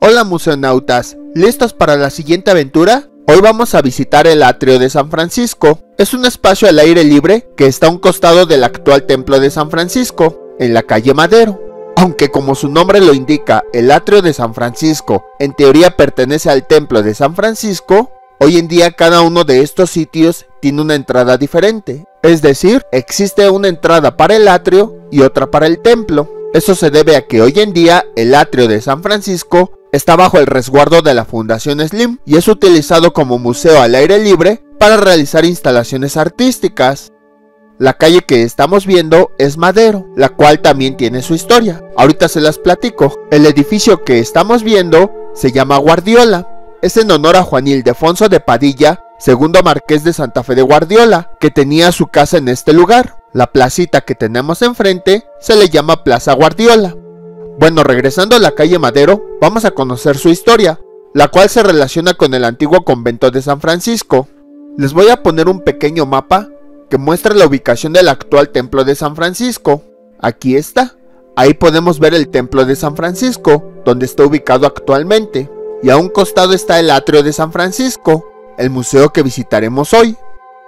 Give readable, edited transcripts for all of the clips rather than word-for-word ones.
Hola museonautas, ¿listos para la siguiente aventura? Hoy vamos a visitar el atrio de San Francisco. Es un espacio al aire libre que está a un costado del actual templo de San Francisco, en la calle Madero. Aunque como su nombre lo indica, el atrio de San Francisco en teoría pertenece al templo de San Francisco, hoy en día cada uno de estos sitios tiene una entrada diferente. Es decir, existe una entrada para el atrio y otra para el templo. Eso se debe a que hoy en día el atrio de San Francisco está bajo el resguardo de la Fundación Slim y es utilizado como museo al aire libre para realizar instalaciones artísticas. La calle que estamos viendo es Madero, la cual también tiene su historia. Ahorita se las platico. El edificio que estamos viendo se llama Guardiola. Es en honor a Juan Ildefonso de Padilla, segundo marqués de Santa Fe de Guardiola, que tenía su casa en este lugar. La placita que tenemos enfrente se le llama Plaza Guardiola. Bueno, regresando a la calle Madero, vamos a conocer su historia, la cual se relaciona con el antiguo convento de San Francisco. Les voy a poner un pequeño mapa que muestra la ubicación del actual templo de San Francisco. Aquí está. Ahí podemos ver el templo de San Francisco, donde está ubicado actualmente. Y a un costado está el atrio de San Francisco, el museo que visitaremos hoy.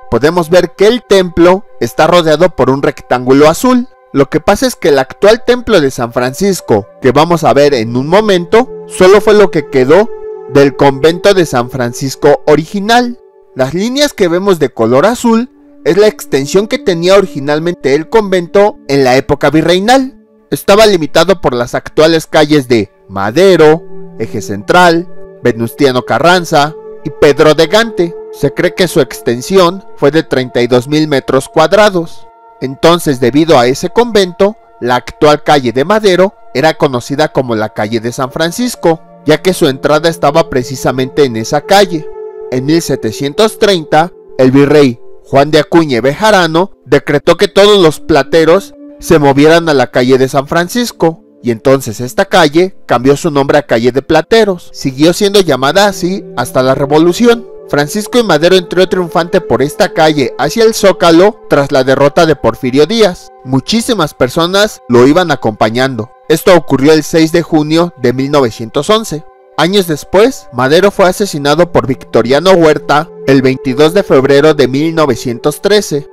Podemos ver que el templo está rodeado por un rectángulo azul. Lo que pasa es que el actual templo de San Francisco, que vamos a ver en un momento, solo fue lo que quedó del convento de San Francisco original. Las líneas que vemos de color azul es la extensión que tenía originalmente el convento en la época virreinal. Estaba limitado por las actuales calles de Madero, Eje Central, Venustiano Carranza y Pedro de Gante. Se cree que su extensión fue de 32,000 metros cuadrados. Entonces, debido a ese convento, la actual calle de Madero era conocida como la calle de San Francisco, ya que su entrada estaba precisamente en esa calle. En 1730, el virrey Juan de Acuña y Bejarano decretó que todos los plateros se movieran a la calle de San Francisco, y entonces esta calle cambió su nombre a calle de Plateros. Siguió siendo llamada así hasta la Revolución. Francisco y Madero entró triunfante por esta calle hacia el Zócalo tras la derrota de Porfirio Díaz. Muchísimas personas lo iban acompañando. Esto ocurrió el 6 de junio de 1911. Años después, Madero fue asesinado por Victoriano Huerta el 22 de febrero de 1913.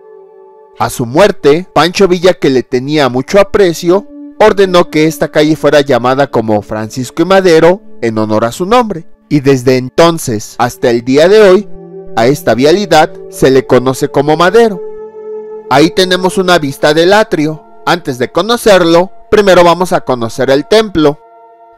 A su muerte, Pancho Villa, que le tenía mucho aprecio, ordenó que esta calle fuera llamada como Francisco y Madero en honor a su nombre. Y desde entonces hasta el día de hoy, a esta vialidad se le conoce como Madero. Ahí tenemos una vista del atrio. Antes de conocerlo, primero vamos a conocer el templo.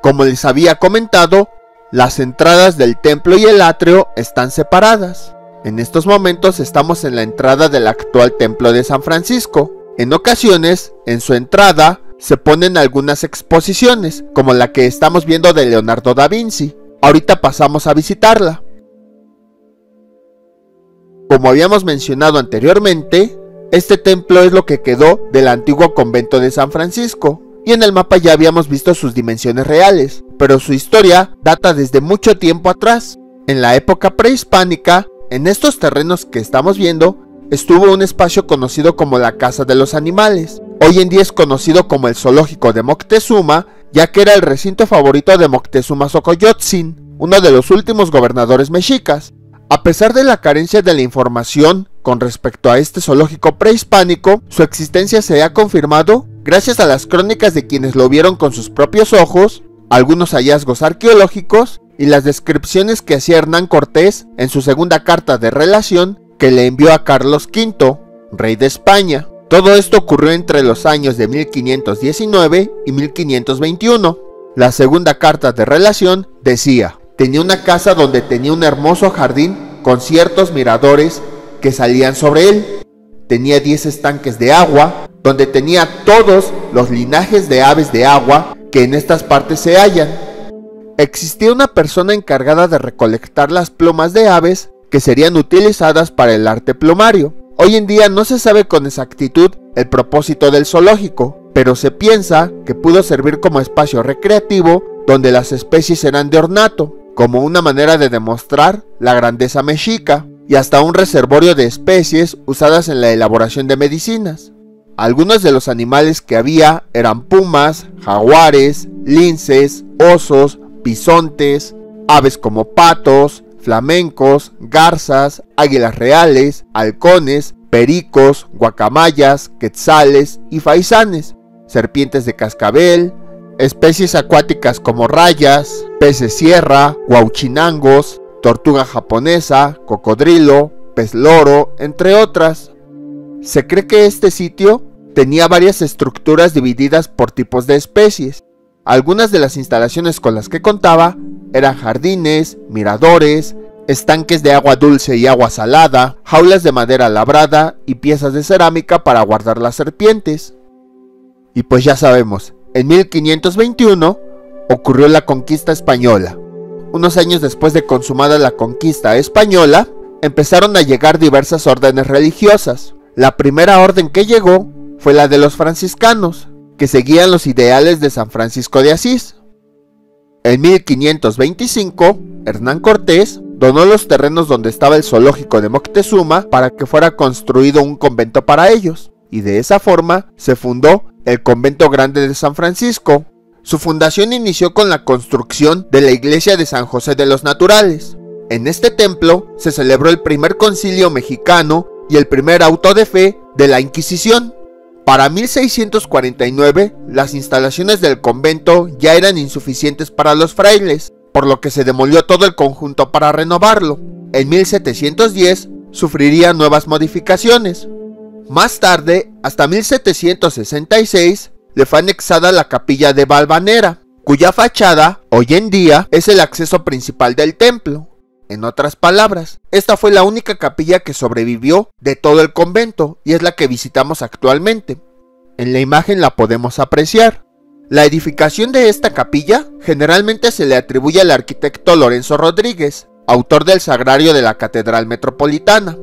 Como les había comentado, las entradas del templo y el atrio están separadas. En estos momentos estamos en la entrada del actual templo de San Francisco. En ocasiones, en su entrada, se ponen algunas exposiciones, como la que estamos viendo de Leonardo da Vinci. Ahorita pasamos a visitarla. Como habíamos mencionado anteriormente, este templo es lo que quedó del antiguo convento de San Francisco, y en el mapa ya habíamos visto sus dimensiones reales, pero su historia data desde mucho tiempo atrás. En la época prehispánica, en estos terrenos que estamos viendo, estuvo un espacio conocido como la Casa de los Animales. Hoy en día es conocido como el Zoológico de Moctezuma, ya que era el recinto favorito de Moctezuma Xocoyotzin, uno de los últimos gobernadores mexicas. A pesar de la carencia de la información con respecto a este zoológico prehispánico, su existencia se ha confirmado gracias a las crónicas de quienes lo vieron con sus propios ojos, algunos hallazgos arqueológicos y las descripciones que hacía Hernán Cortés en su segunda carta de relación que le envió a Carlos V, rey de España. Todo esto ocurrió entre los años de 1519 y 1521. La segunda carta de relación decía: tenía una casa donde tenía un hermoso jardín con ciertos miradores que salían sobre él. Tenía 10 estanques de agua, donde tenía todos los linajes de aves de agua que en estas partes se hallan. Existía una persona encargada de recolectar las plumas de aves que serían utilizadas para el arte plumario. Hoy en día no se sabe con exactitud el propósito del zoológico, pero se piensa que pudo servir como espacio recreativo donde las especies eran de ornato, como una manera de demostrar la grandeza mexica, y hasta un reservorio de especies usadas en la elaboración de medicinas. Algunos de los animales que había eran pumas, jaguares, linces, osos, bisontes, aves como patos, flamencos, garzas, águilas reales, halcones, pericos, guacamayas, quetzales y faisanes, serpientes de cascabel, especies acuáticas como rayas, peces sierra, guauchinangos, tortuga japonesa, cocodrilo, pez loro, entre otras. Se cree que este sitio tenía varias estructuras divididas por tipos de especies. Algunas de las instalaciones con las que contaba eran jardines, miradores, estanques de agua dulce y agua salada, jaulas de madera labrada y piezas de cerámica para guardar las serpientes. Y pues ya sabemos, en 1521 ocurrió la conquista española. Unos años después de consumada la conquista española, empezaron a llegar diversas órdenes religiosas. La primera orden que llegó fue la de los franciscanos, que seguían los ideales de San Francisco de Asís. En 1525, Hernán Cortés donó los terrenos donde estaba el zoológico de Moctezuma para que fuera construido un convento para ellos, y de esa forma se fundó el Convento Grande de San Francisco. Su fundación inició con la construcción de la iglesia de San José de los Naturales. En este templo se celebró el primer concilio mexicano y el primer auto de fe de la Inquisición. Para 1649, las instalaciones del convento ya eran insuficientes para los frailes, por lo que se demolió todo el conjunto para renovarlo. En 1710 sufriría nuevas modificaciones. Más tarde, hasta 1766, le fue anexada la capilla de Valvanera, cuya fachada, hoy en día, es el acceso principal del templo. En otras palabras, esta fue la única capilla que sobrevivió de todo el convento y es la que visitamos actualmente. En la imagen la podemos apreciar. La edificación de esta capilla generalmente se le atribuye al arquitecto Lorenzo Rodríguez, autor del sagrario de la Catedral Metropolitana.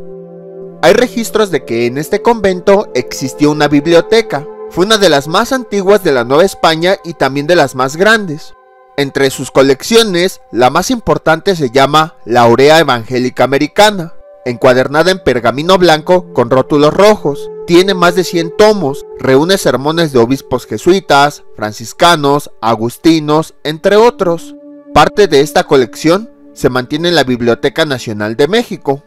Hay registros de que en este convento existió una biblioteca. Fue una de las más antiguas de la Nueva España y también de las más grandes. Entre sus colecciones, la más importante se llama la Aurea Evangélica Americana, encuadernada en pergamino blanco con rótulos rojos. Tiene más de 100 tomos, reúne sermones de obispos jesuitas, franciscanos, agustinos, entre otros. Parte de esta colección se mantiene en la Biblioteca Nacional de México.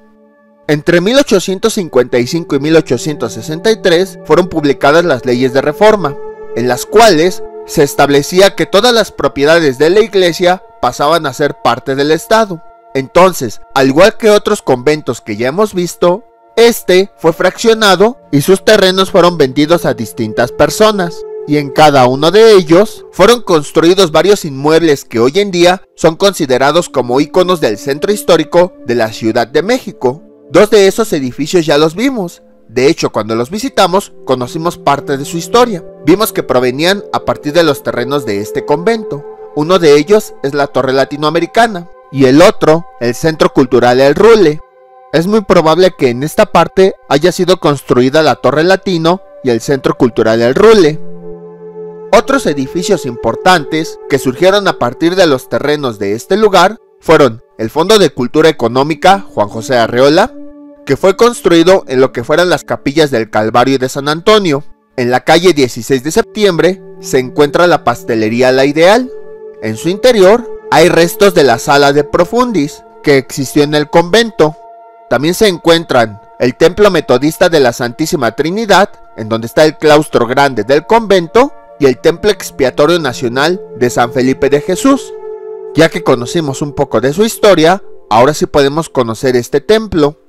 Entre 1855 y 1863 fueron publicadas las leyes de reforma, en las cuales se establecía que todas las propiedades de la iglesia pasaban a ser parte del Estado. Entonces, al igual que otros conventos que ya hemos visto, este fue fraccionado y sus terrenos fueron vendidos a distintas personas. Y en cada uno de ellos fueron construidos varios inmuebles que hoy en día son considerados como íconos del centro histórico de la Ciudad de México. Dos de esos edificios ya los vimos. De hecho, cuando los visitamos, conocimos parte de su historia. Vimos que provenían a partir de los terrenos de este convento. Uno de ellos es la Torre Latinoamericana y el otro, el Centro Cultural El Rule. Es muy probable que en esta parte haya sido construida la Torre Latino y el Centro Cultural El Rule. Otros edificios importantes que surgieron a partir de los terrenos de este lugar fueron el Fondo de Cultura Económica Juan José Arreola, que fue construido en lo que fueran las capillas del Calvario y de San Antonio. En la calle 16 de septiembre se encuentra la pastelería La Ideal. En su interior hay restos de la sala de Profundis, que existió en el convento. También se encuentran el Templo Metodista de la Santísima Trinidad, en donde está el claustro grande del convento, y el Templo Expiatorio Nacional de San Felipe de Jesús. Ya que conocimos un poco de su historia, ahora sí podemos conocer este templo.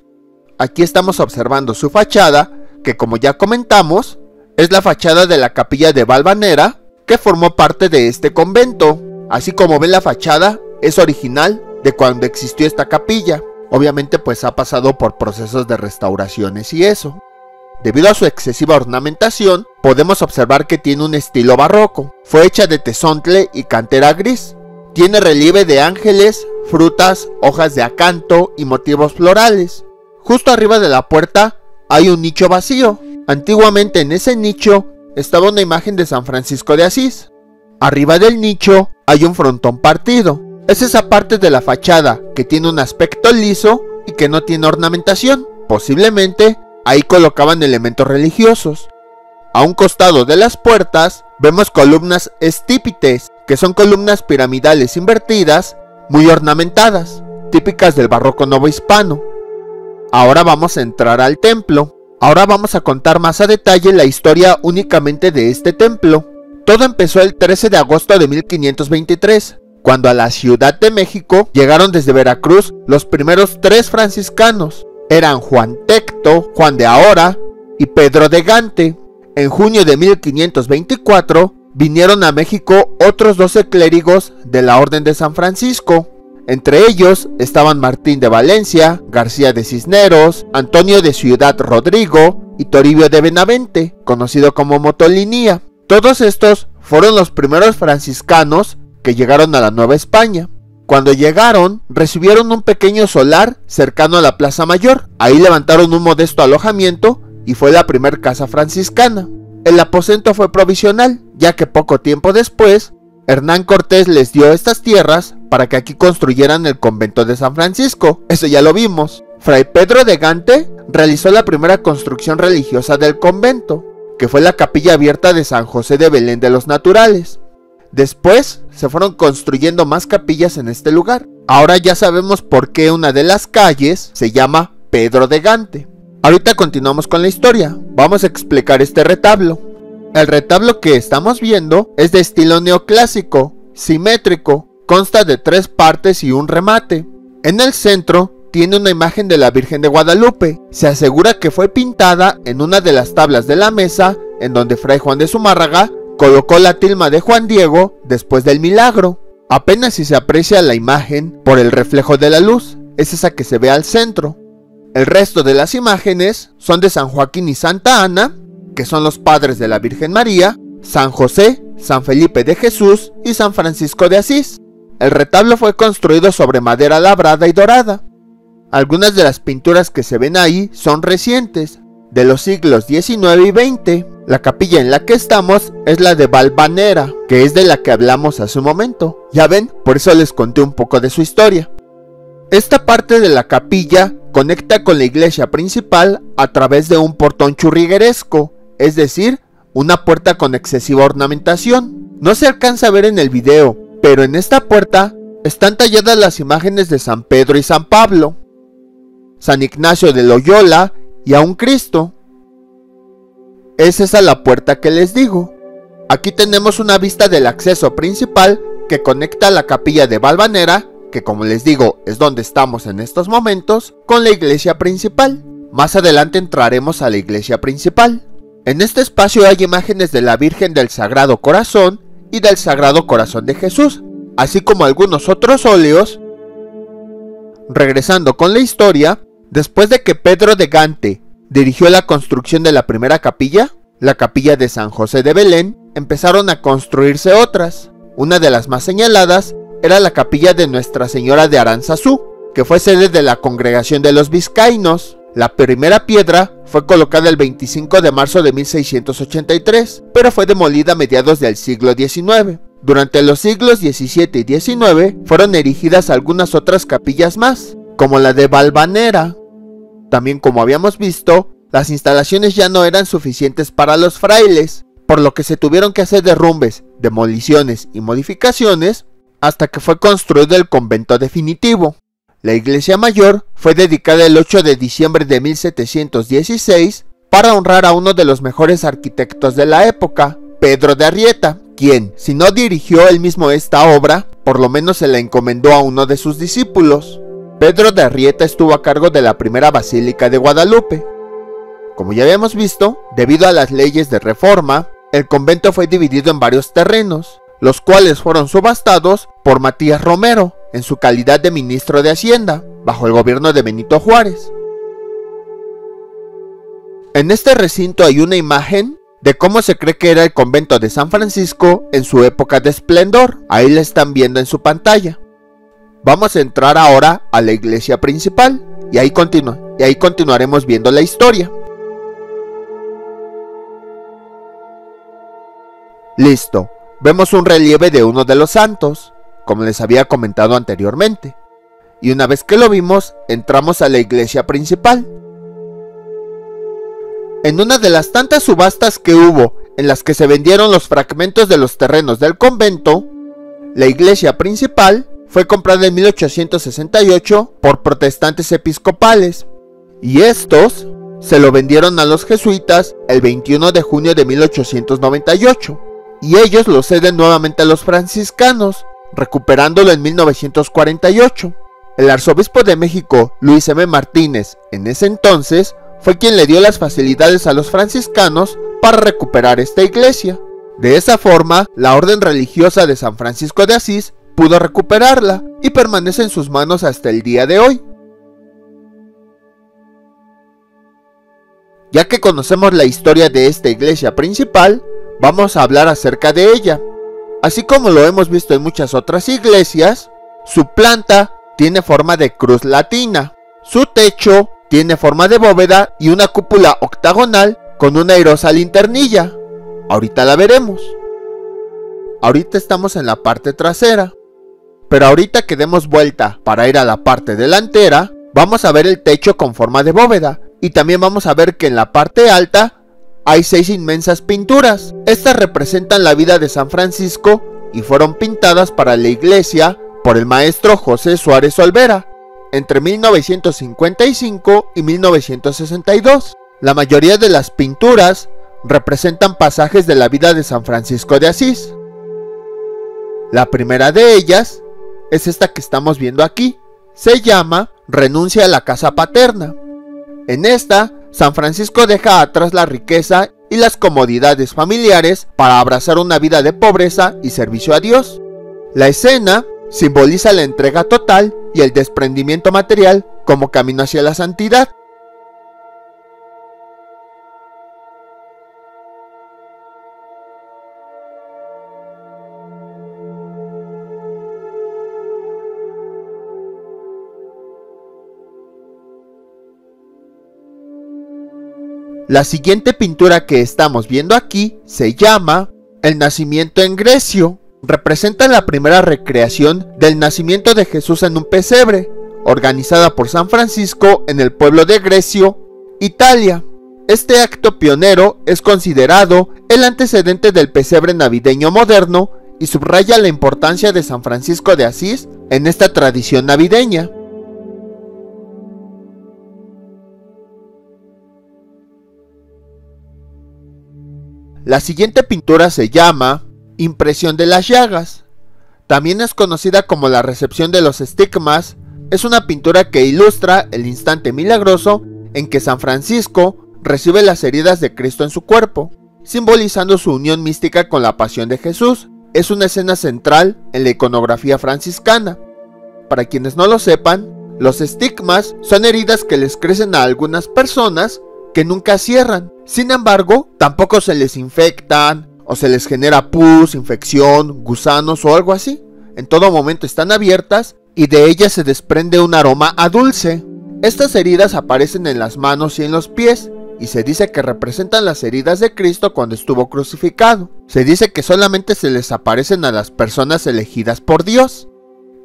Aquí estamos observando su fachada, que como ya comentamos, es la fachada de la capilla de Valvanera, que formó parte de este convento. Así como ven, la fachada es original de cuando existió esta capilla. Obviamente pues ha pasado por procesos de restauraciones y eso. Debido a su excesiva ornamentación, podemos observar que tiene un estilo barroco. Fue hecha de tezontle y cantera gris. Tiene relieve de ángeles, frutas, hojas de acanto y motivos florales. Justo arriba de la puerta hay un nicho vacío. Antiguamente en ese nicho estaba una imagen de San Francisco de Asís. Arriba del nicho hay un frontón partido. Es esa parte de la fachada que tiene un aspecto liso y que no tiene ornamentación. Posiblemente ahí colocaban elementos religiosos. A un costado de las puertas vemos columnas estípites, que son columnas piramidales invertidas, muy ornamentadas, típicas del barroco novohispano. Ahora vamos a entrar al templo. Ahora vamos a contar más a detalle la historia únicamente de este templo. Todo empezó el 13 de agosto de 1523, cuando a la Ciudad de México llegaron desde Veracruz los primeros 3 franciscanos. Eran Juan Tecto, Juan de Ahora y Pedro de Gante. En junio de 1524 vinieron a México otros 12 clérigos de la Orden de San Francisco. Entre ellos estaban Martín de Valencia, García de Cisneros, Antonio de Ciudad Rodrigo y Toribio de Benavente, conocido como Motolinía. Todos estos fueron los primeros franciscanos que llegaron a la Nueva España. Cuando llegaron, recibieron un pequeño solar cercano a la Plaza Mayor. Ahí levantaron un modesto alojamiento y fue la primer casa franciscana. El aposento fue provisional, ya que poco tiempo después, Hernán Cortés les dio estas tierras para que aquí construyeran el convento de San Francisco. Eso ya lo vimos. Fray Pedro de Gante realizó la primera construcción religiosa del convento, que fue la capilla abierta de San José de Belén de los Naturales. Después se fueron construyendo más capillas en este lugar. Ahora ya sabemos por qué una de las calles se llama Pedro de Gante. Ahorita continuamos con la historia. Vamos a explicar este retablo. El retablo que estamos viendo es de estilo neoclásico, simétrico, consta de 3 partes y un remate. En el centro tiene una imagen de la Virgen de Guadalupe. Se asegura que fue pintada en una de las tablas de la mesa en donde Fray Juan de Zumárraga colocó la tilma de Juan Diego después del milagro. Apenas si se aprecia la imagen por el reflejo de la luz, es esa que se ve al centro. El resto de las imágenes son de San Joaquín y Santa Ana, que son los padres de la Virgen María, San José, San Felipe de Jesús y San Francisco de Asís. El retablo fue construido sobre madera labrada y dorada. Algunas de las pinturas que se ven ahí son recientes, de los siglos XIX y XX. La capilla en la que estamos es la de Valvanera, que es de la que hablamos hace un momento. Ya ven, por eso les conté un poco de su historia. Esta parte de la capilla conecta con la iglesia principal a través de un portón churrigueresco, es decir, una puerta con excesiva ornamentación. No se alcanza a ver en el video, pero en esta puerta están talladas las imágenes de San Pedro y San Pablo, San Ignacio de Loyola y a un Cristo. Es esa la puerta que les digo. Aquí tenemos una vista del acceso principal que conecta la capilla de Valvanera, que como les digo es donde estamos en estos momentos, con la iglesia principal. Más adelante entraremos a la iglesia principal. En este espacio hay imágenes de la Virgen del Sagrado Corazón y del Sagrado Corazón de Jesús, así como algunos otros óleos. Regresando con la historia, después de que Pedro de Gante dirigió la construcción de la primera capilla, la capilla de San José de Belén, empezaron a construirse otras. Una de las más señaladas era la capilla de Nuestra Señora de Aranzazú, que fue sede de la congregación de los vizcaínos. La primera piedra fue colocada el 25 de marzo de 1683, pero fue demolida a mediados del siglo XIX. Durante los siglos XVII y XIX fueron erigidas algunas otras capillas más, como la de Valvanera. También, como habíamos visto, las instalaciones ya no eran suficientes para los frailes, por lo que se tuvieron que hacer derrumbes, demoliciones y modificaciones hasta que fue construido el convento definitivo. La iglesia mayor fue dedicada el 8 de diciembre de 1716 para honrar a uno de los mejores arquitectos de la época, Pedro de Arrieta, quien, si no dirigió él mismo esta obra, por lo menos se la encomendó a uno de sus discípulos. Pedro de Arrieta estuvo a cargo de la primera basílica de Guadalupe. Como ya habíamos visto, debido a las leyes de reforma, el convento fue dividido en varios terrenos, los cuales fueron subastados por Matías Romero, en su calidad de ministro de Hacienda, bajo el gobierno de Benito Juárez. En este recinto hay una imagen de cómo se cree que era el convento de San Francisco en su época de esplendor. Ahí la están viendo en su pantalla. Vamos a entrar ahora a la iglesia principal y ahí continuaremos viendo la historia. Listo, vemos un relieve de uno de los santos, como les había comentado anteriormente, y una vez que lo vimos, entramos a la iglesia principal. En una de las tantas subastas que hubo en las que se vendieron los fragmentos de los terrenos del convento, la iglesia principal fue comprada en 1868 por protestantes episcopales, y estos se lo vendieron a los jesuitas el 21 de junio de 1898, y ellos lo ceden nuevamente a los franciscanos, recuperándolo en 1948. El arzobispo de México, Luis M. Martínez, en ese entonces, fue quien le dio las facilidades a los franciscanos para recuperar esta iglesia. De esa forma, la orden religiosa de San Francisco de Asís pudo recuperarla y permanece en sus manos hasta el día de hoy. Ya que conocemos la historia de esta iglesia principal, vamos a hablar acerca de ella. Así como lo hemos visto en muchas otras iglesias, su planta tiene forma de cruz latina, su techo tiene forma de bóveda y una cúpula octagonal con una airosa linternilla. Ahorita la veremos. Ahorita estamos en la parte trasera, pero ahorita que demos vuelta para ir a la parte delantera, vamos a ver el techo con forma de bóveda, y también vamos a ver que en la parte alta hay 6 inmensas pinturas. Estas representan la vida de San Francisco y fueron pintadas para la iglesia por el maestro José Suárez Olvera entre 1955 y 1962. La mayoría de las pinturas representan pasajes de la vida de San Francisco de Asís. La primera de ellas es esta que estamos viendo aquí. Se llama Renuncia a la casa paterna. En esta, San Francisco deja atrás la riqueza y las comodidades familiares para abrazar una vida de pobreza y servicio a Dios. La escena simboliza la entrega total y el desprendimiento material como camino hacia la santidad. La siguiente pintura que estamos viendo aquí se llama El nacimiento en Grecio. Representa la primera recreación del nacimiento de Jesús en un pesebre, organizada por San Francisco en el pueblo de Grecio, Italia. Este acto pionero es considerado el antecedente del pesebre navideño moderno y subraya la importancia de San Francisco de Asís en esta tradición navideña. La siguiente pintura se llama Impresión de las llagas. También es conocida como la recepción de los estigmas. Es una pintura que ilustra el instante milagroso en que San Francisco recibe las heridas de Cristo en su cuerpo, simbolizando su unión mística con la pasión de Jesús. Es una escena central en la iconografía franciscana. Para quienes no lo sepan, los estigmas son heridas que les crecen a algunas personas que nunca cierran. Sin embargo, tampoco se les infectan o se les genera pus, infección, gusanos o algo así. En todo momento están abiertas y de ellas se desprende un aroma a dulce. Estas heridas aparecen en las manos y en los pies y se dice que representan las heridas de Cristo cuando estuvo crucificado. Se dice que solamente se les aparecen a las personas elegidas por Dios.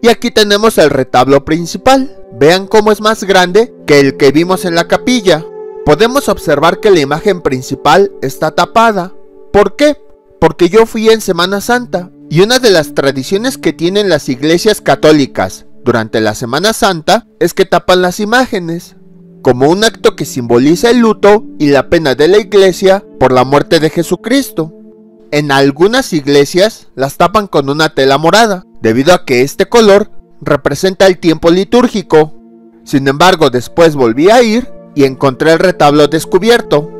Y aquí tenemos el retablo principal. Vean cómo es más grande que el que vimos en la capilla. Podemos observar que la imagen principal está tapada. ¿Por qué? Porque yo fui en Semana Santa, y una de las tradiciones que tienen las iglesias católicas durante la Semana Santa es que tapan las imágenes, como un acto que simboliza el luto y la pena de la iglesia por la muerte de Jesucristo. En algunas iglesias las tapan con una tela morada, debido a que este color representa el tiempo litúrgico. Sin embargo, después volví a ir y encontré el retablo descubierto.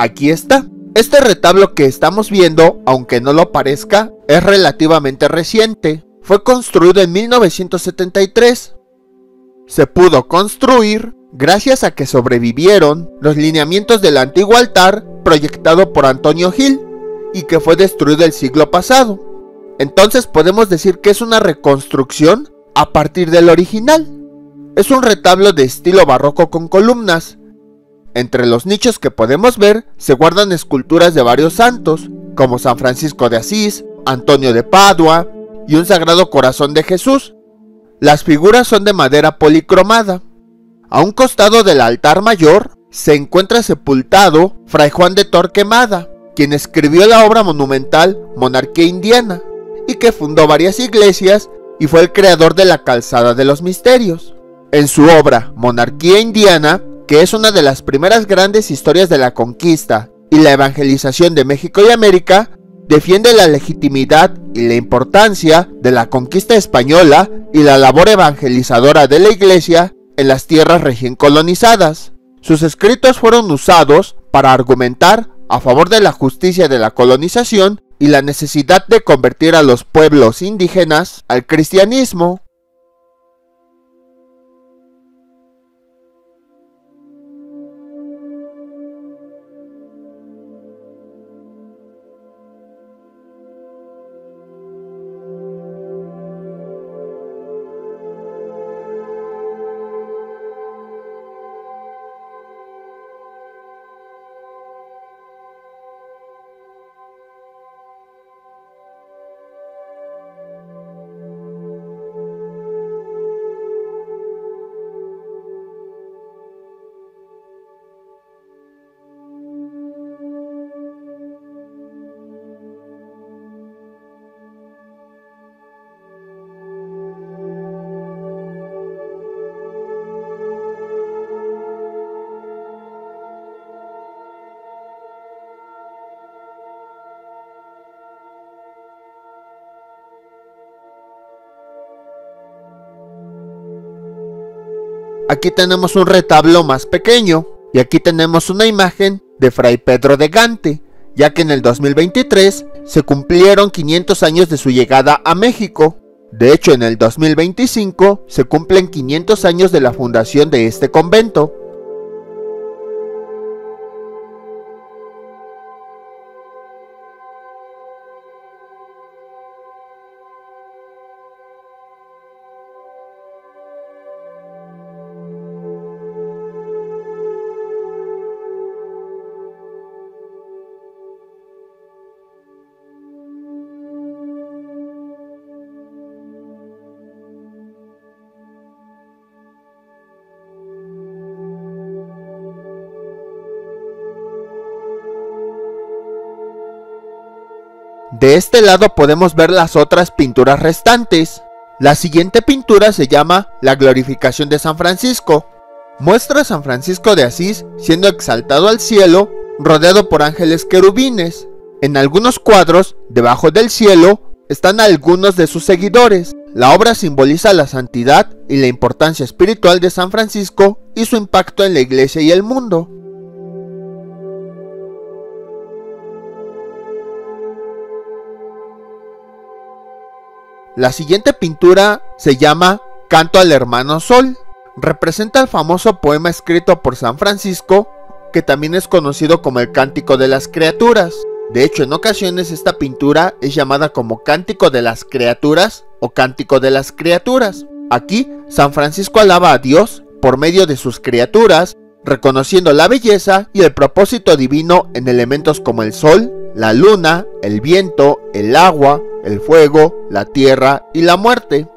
Aquí está. Este retablo que estamos viendo, aunque no lo parezca, es relativamente reciente. Fue construido en 1973. Se pudo construir gracias a que sobrevivieron los lineamientos del antiguo altar proyectado por Antonio Gil y que fue destruido el siglo pasado. Entonces podemos decir que es una reconstrucción a partir del original. Es un retablo de estilo barroco con columnas Entre los nichos que podemos ver se guardan esculturas de varios santos, como San Francisco de Asís, Antonio de Padua y un Sagrado Corazón de Jesús. Las figuras son de madera policromada. A un costado del altar mayor se encuentra sepultado Fray Juan de Torquemada, quien escribió la obra monumental Monarquía Indiana y que fundó varias iglesias y fue el creador de la Calzada de los Misterios. En su obra Monarquía Indiana, que es una de las primeras grandes historias de la conquista y la evangelización de México y América, defiende la legitimidad y la importancia de la conquista española y la labor evangelizadora de la Iglesia en las tierras recién colonizadas. Sus escritos fueron usados para argumentar a favor de la justicia de la colonización y la necesidad de convertir a los pueblos indígenas al cristianismo. Aquí tenemos un retablo más pequeño y aquí tenemos una imagen de Fray Pedro de Gante, ya que en el 2023 se cumplieron 500 años de su llegada a México. De hecho, en el 2025 se cumplen 500 años de la fundación de este convento. De este lado podemos ver las otras pinturas restantes. La siguiente pintura se llama La Glorificación de San Francisco. Muestra a San Francisco de Asís siendo exaltado al cielo, rodeado por ángeles querubines. En algunos cuadros, debajo del cielo, están algunos de sus seguidores. La obra simboliza la santidad y la importancia espiritual de San Francisco y su impacto en la iglesia y el mundo. La siguiente pintura se llama Canto al Hermano Sol. Representa el famoso poema escrito por San Francisco, que también es conocido como el Cántico de las Criaturas. De hecho, en ocasiones esta pintura es llamada como Cántico de las Criaturas o Cántico de las Criaturas. Aquí, San Francisco alaba a Dios por medio de sus criaturas, reconociendo la belleza y el propósito divino en elementos como el sol, la luna, el viento, el agua, el fuego, la tierra y la muerte.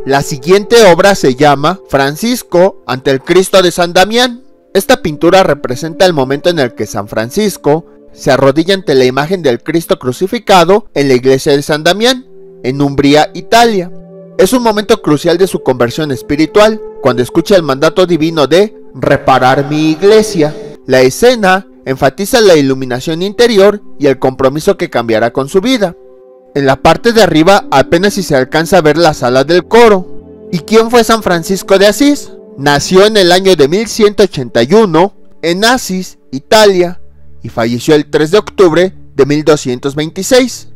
La siguiente obra se llama Francisco ante el Cristo de San Damián. Esta pintura representa el momento en el que San Francisco se arrodilla ante la imagen del Cristo crucificado en la iglesia de San Damián, en Umbría, Italia. Es un momento crucial de su conversión espiritual, cuando escucha el mandato divino de reparar mi iglesia. La escena enfatiza la iluminación interior y el compromiso que cambiará con su vida. En la parte de arriba apenas si se alcanza a ver la sala del coro. ¿Y quién fue San Francisco de Asís? Nació en el año de 1181 en Asís, Italia, y falleció el 3 de octubre de 1226.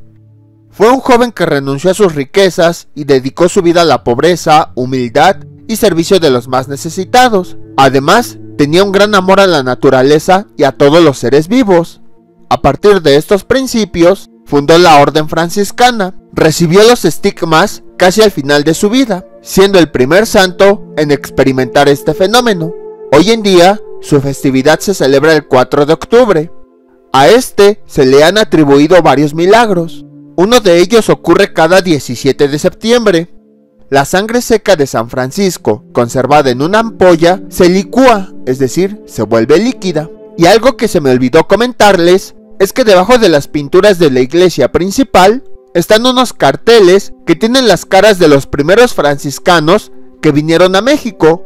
Fue un joven que renunció a sus riquezas y dedicó su vida a la pobreza, humildad y servicio de los más necesitados. Además, tenía un gran amor a la naturaleza y a todos los seres vivos. A partir de estos principios, fundó la Orden Franciscana. Recibió los estigmas casi al final de su vida, siendo el primer santo en experimentar este fenómeno. Hoy en día, su festividad se celebra el 4 de octubre. A este se le han atribuido varios milagros. Uno de ellos ocurre cada 17 de septiembre. La sangre seca de San Francisco, conservada en una ampolla, se licúa, es decir, se vuelve líquida. Y algo que se me olvidó comentarles es que debajo de las pinturas de la iglesia principal están unos carteles que tienen las caras de los primeros franciscanos que vinieron a México.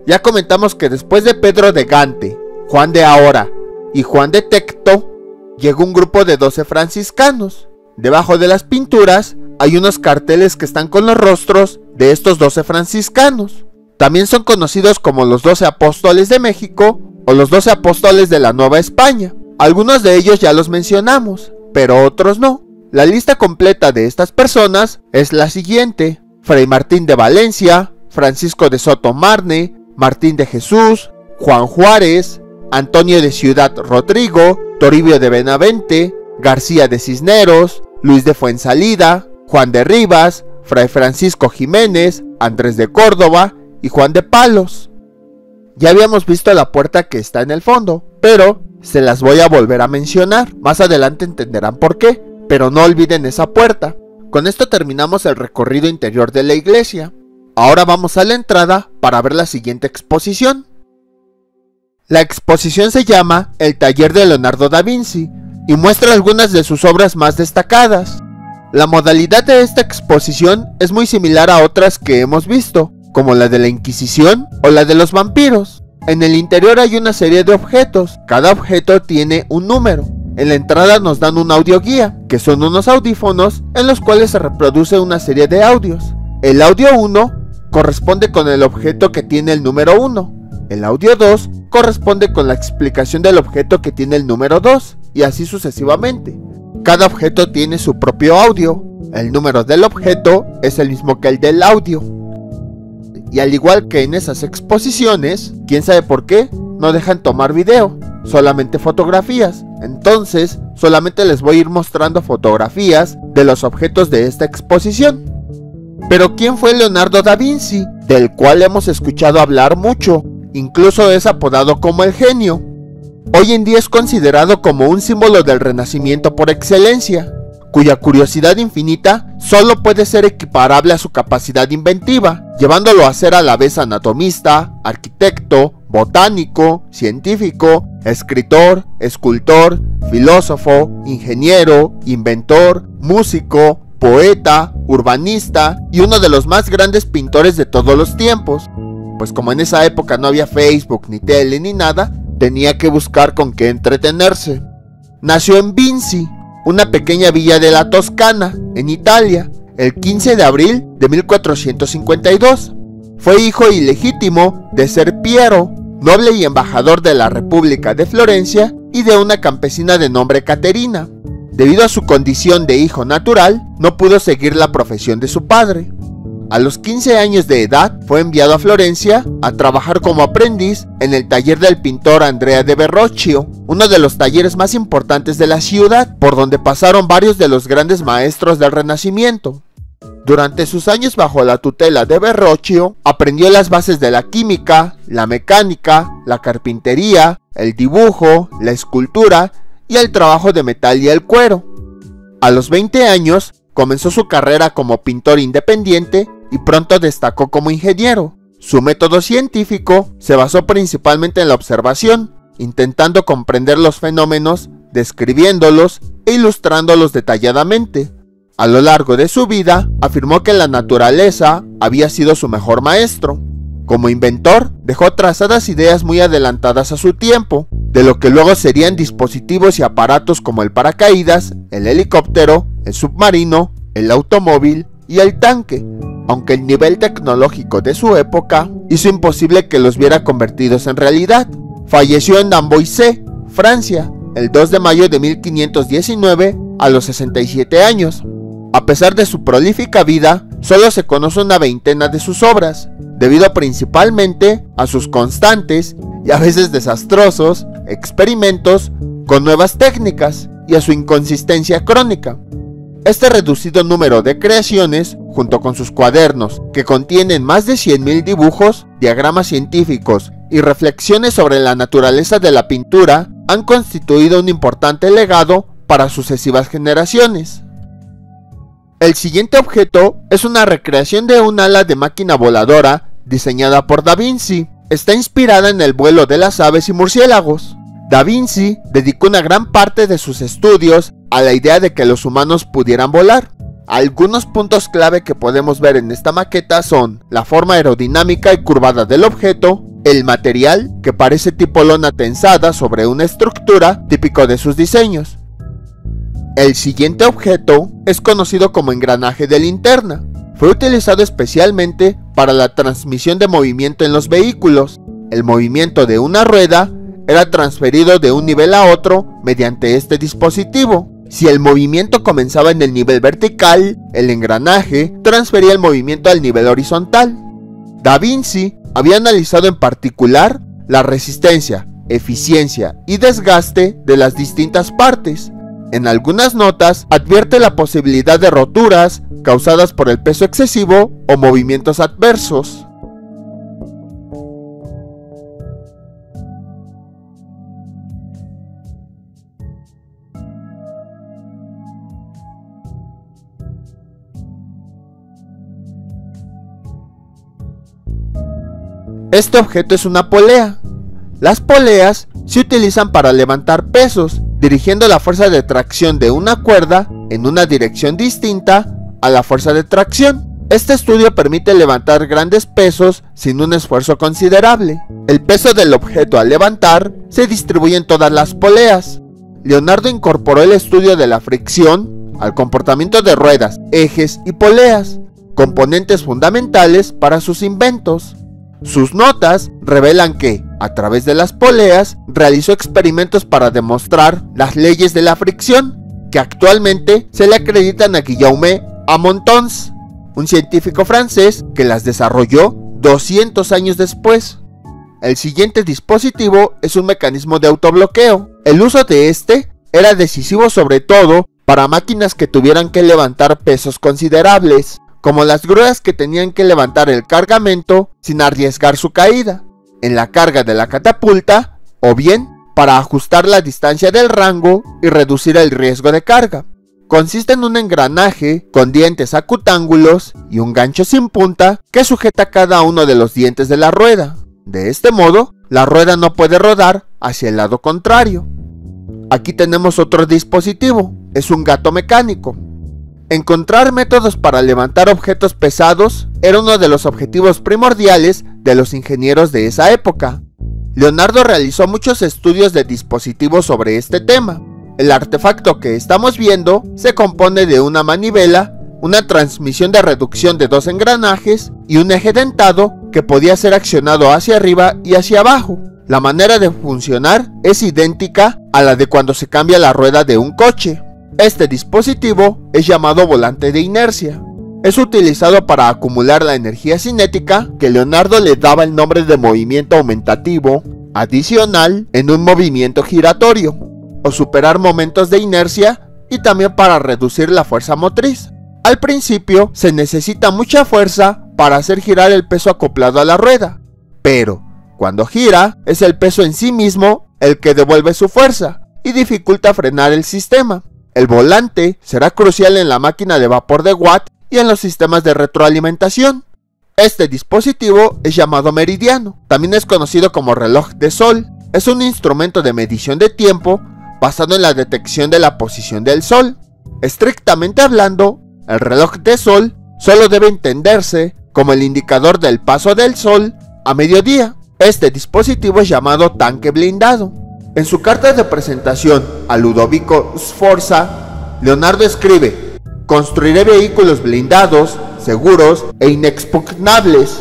Ya comentamos que después de Pedro de Gante, Juan de Ahora y Juan de Tecto, llegó un grupo de 12 franciscanos. Debajo de las pinturas hay unos carteles que están con los rostros de estos 12 franciscanos. También son conocidos como los 12 apóstoles de México o los 12 apóstoles de la Nueva España. Algunos de ellos ya los mencionamos, pero otros no. La lista completa de estas personas es la siguiente: Fray Martín de Valencia, Francisco de Soto Marne, Martín de Jesús, Juan Juárez, Antonio de Ciudad Rodrigo, Toribio de Benavente, García de Cisneros, Luis de Fuensalida, Juan de Rivas, Fray Francisco Jiménez, Andrés de Córdoba y Juan de Palos. Ya habíamos visto la puerta que está en el fondo, pero se las voy a volver a mencionar. Más adelante entenderán por qué, pero no olviden esa puerta. Con esto terminamos el recorrido interior de la iglesia. Ahora vamos a la entrada para ver la siguiente exposición. La exposición se llama El taller de Leonardo da Vinci y muestra algunas de sus obras más destacadas. La modalidad de esta exposición es muy similar a otras que hemos visto, como la de la Inquisición o la de los vampiros. En el interior hay una serie de objetos, cada objeto tiene un número. En la entrada nos dan un audioguía, que son unos audífonos en los cuales se reproduce una serie de audios. El audio 1 corresponde con el objeto que tiene el número 1. El audio 2 corresponde con la explicación del objeto que tiene el número 2, y así sucesivamente. Cada objeto tiene su propio audio. El número del objeto es el mismo que el del audio. Y al igual que en esas exposiciones, quién sabe por qué, no dejan tomar video, solamente fotografías. Entonces, solamente les voy a ir mostrando fotografías de los objetos de esta exposición. Pero ¿quién fue Leonardo da Vinci? Del cual hemos escuchado hablar mucho, incluso es apodado como el genio. Hoy en día es considerado como un símbolo del Renacimiento por excelencia, cuya curiosidad infinita solo puede ser equiparable a su capacidad inventiva, llevándolo a ser a la vez anatomista, arquitecto, botánico, científico, escritor, escultor, filósofo, ingeniero, inventor, músico, poeta, urbanista y uno de los más grandes pintores de todos los tiempos. Pues como en esa época no había Facebook, ni tele, ni nada, tenía que buscar con qué entretenerse. Nació en Vinci, una pequeña villa de la Toscana, en Italia, el 15 de abril de 1452. Fue hijo ilegítimo de Ser Piero, noble y embajador de la República de Florencia, y de una campesina de nombre Caterina. Debido a su condición de hijo natural, no pudo seguir la profesión de su padre. A los 15 años de edad fue enviado a Florencia a trabajar como aprendiz en el taller del pintor Andrea de Verrocchio, uno de los talleres más importantes de la ciudad, por donde pasaron varios de los grandes maestros del Renacimiento. Durante sus años bajo la tutela de Verrocchio, aprendió las bases de la química, la mecánica, la carpintería, el dibujo, la escultura y el trabajo de metal y el cuero. A los 20 años, comenzó su carrera como pintor independiente y pronto destacó como ingeniero. Su método científico se basó principalmente en la observación, intentando comprender los fenómenos, describiéndolos e ilustrándolos detalladamente. A lo largo de su vida, afirmó que la naturaleza había sido su mejor maestro. Como inventor, dejó trazadas ideas muy adelantadas a su tiempo, de lo que luego serían dispositivos y aparatos como el paracaídas, el helicóptero, el submarino, el automóvil y el tanque, aunque el nivel tecnológico de su época hizo imposible que los viera convertidos en realidad. Falleció en Amboise, Francia, el 2 de mayo de 1519 a los 67 años. A pesar de su prolífica vida, solo se conoce una veintena de sus obras, debido principalmente a sus constantes y a veces desastrosos experimentos con nuevas técnicas y a su inconsistencia crónica. Este reducido número de creaciones, junto con sus cuadernos, que contienen más de 100.000 dibujos, diagramas científicos y reflexiones sobre la naturaleza de la pintura, han constituido un importante legado para sucesivas generaciones. El siguiente objeto es una recreación de un ala de máquina voladora diseñada por Da Vinci. Está inspirada en el vuelo de las aves y murciélagos. Da Vinci dedicó una gran parte de sus estudios a la idea de que los humanos pudieran volar. Algunos puntos clave que podemos ver en esta maqueta son la forma aerodinámica y curvada del objeto, el material, que parece tipo lona tensada sobre una estructura típico de sus diseños. El siguiente objeto es conocido como engranaje de linterna. Fue utilizado especialmente para la transmisión de movimiento en los vehículos. El movimiento de una rueda era transferido de un nivel a otro mediante este dispositivo. Si el movimiento comenzaba en el nivel vertical, el engranaje transfería el movimiento al nivel horizontal. Da Vinci había analizado en particular la resistencia, eficiencia y desgaste de las distintas partes. En algunas notas advierte la posibilidad de roturas causadas por el peso excesivo o movimientos adversos. Este objeto es una polea. Las poleas se utilizan para levantar pesos, dirigiendo la fuerza de tracción de una cuerda en una dirección distinta a la fuerza de tracción. Este estudio permite levantar grandes pesos sin un esfuerzo considerable. El peso del objeto al levantar se distribuye en todas las poleas. Leonardo incorporó el estudio de la fricción al comportamiento de ruedas, ejes y poleas, componentes fundamentales para sus inventos. Sus notas revelan que, a través de las poleas, realizó experimentos para demostrar las leyes de la fricción, que actualmente se le acreditan a Guillaume Amontons, un científico francés que las desarrolló 200 años después. El siguiente dispositivo es un mecanismo de autobloqueo. El uso de este era decisivo sobre todo para máquinas que tuvieran que levantar pesos considerables, como las grúas que tenían que levantar el cargamento sin arriesgar su caída, en la carga de la catapulta, o bien para ajustar la distancia del rango y reducir el riesgo de carga. Consiste en un engranaje con dientes acutángulos y un gancho sin punta que sujeta cada uno de los dientes de la rueda. De este modo, la rueda no puede rodar hacia el lado contrario. Aquí tenemos otro dispositivo, es un gato mecánico. Encontrar métodos para levantar objetos pesados era uno de los objetivos primordiales de los ingenieros de esa época. Leonardo realizó muchos estudios de dispositivos sobre este tema. El artefacto que estamos viendo se compone de una manivela, una transmisión de reducción de dos engranajes y un eje dentado que podía ser accionado hacia arriba y hacia abajo. La manera de funcionar es idéntica a la de cuando se cambia la rueda de un coche. Este dispositivo es llamado volante de inercia. Es utilizado para acumular la energía cinética que Leonardo le daba el nombre de movimiento aumentativo adicional en un movimiento giratorio, o superar momentos de inercia, y también para reducir la fuerza motriz. Al principio se necesita mucha fuerza para hacer girar el peso acoplado a la rueda, pero cuando gira es el peso en sí mismo el que devuelve su fuerza y dificulta frenar el sistema. El volante será crucial en la máquina de vapor de Watt y en los sistemas de retroalimentación. Este dispositivo es llamado meridiano. También es conocido como reloj de sol. Es un instrumento de medición de tiempo basado en la detección de la posición del sol. Estrictamente hablando, el reloj de sol solo debe entenderse como el indicador del paso del sol a mediodía. Este dispositivo es llamado tanque blindado. En su carta de presentación a Ludovico Sforza, Leonardo escribe: construiré vehículos blindados, seguros e inexpugnables,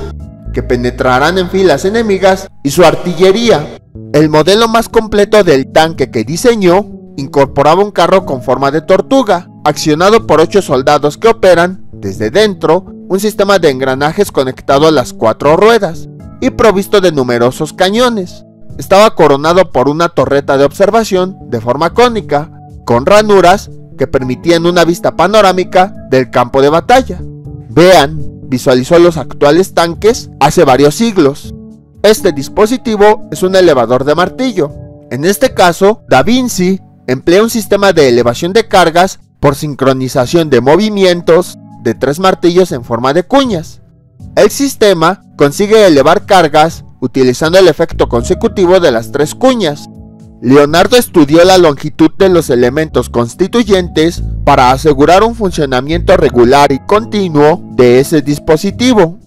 que penetrarán en filas enemigas y su artillería. El modelo más completo del tanque que diseñó incorporaba un carro con forma de tortuga, accionado por 8 soldados que operan, desde dentro, un sistema de engranajes conectado a las 4 ruedas, y provisto de numerosos cañones. estaba coronado por una torreta de observación de forma cónica, con ranuras que permitían una vista panorámica del campo de batalla. Bean visualizó los actuales tanques hace varios siglos. Este dispositivo es un elevador de martillo. En este caso, Da Vinci emplea un sistema de elevación de cargas por sincronización de movimientos de 3 martillos en forma de cuñas. El sistema consigue elevar cargas utilizando el efecto consecutivo de las 3 cuñas. Leonardo estudió la longitud de los elementos constituyentes para asegurar un funcionamiento regular y continuo de ese dispositivo.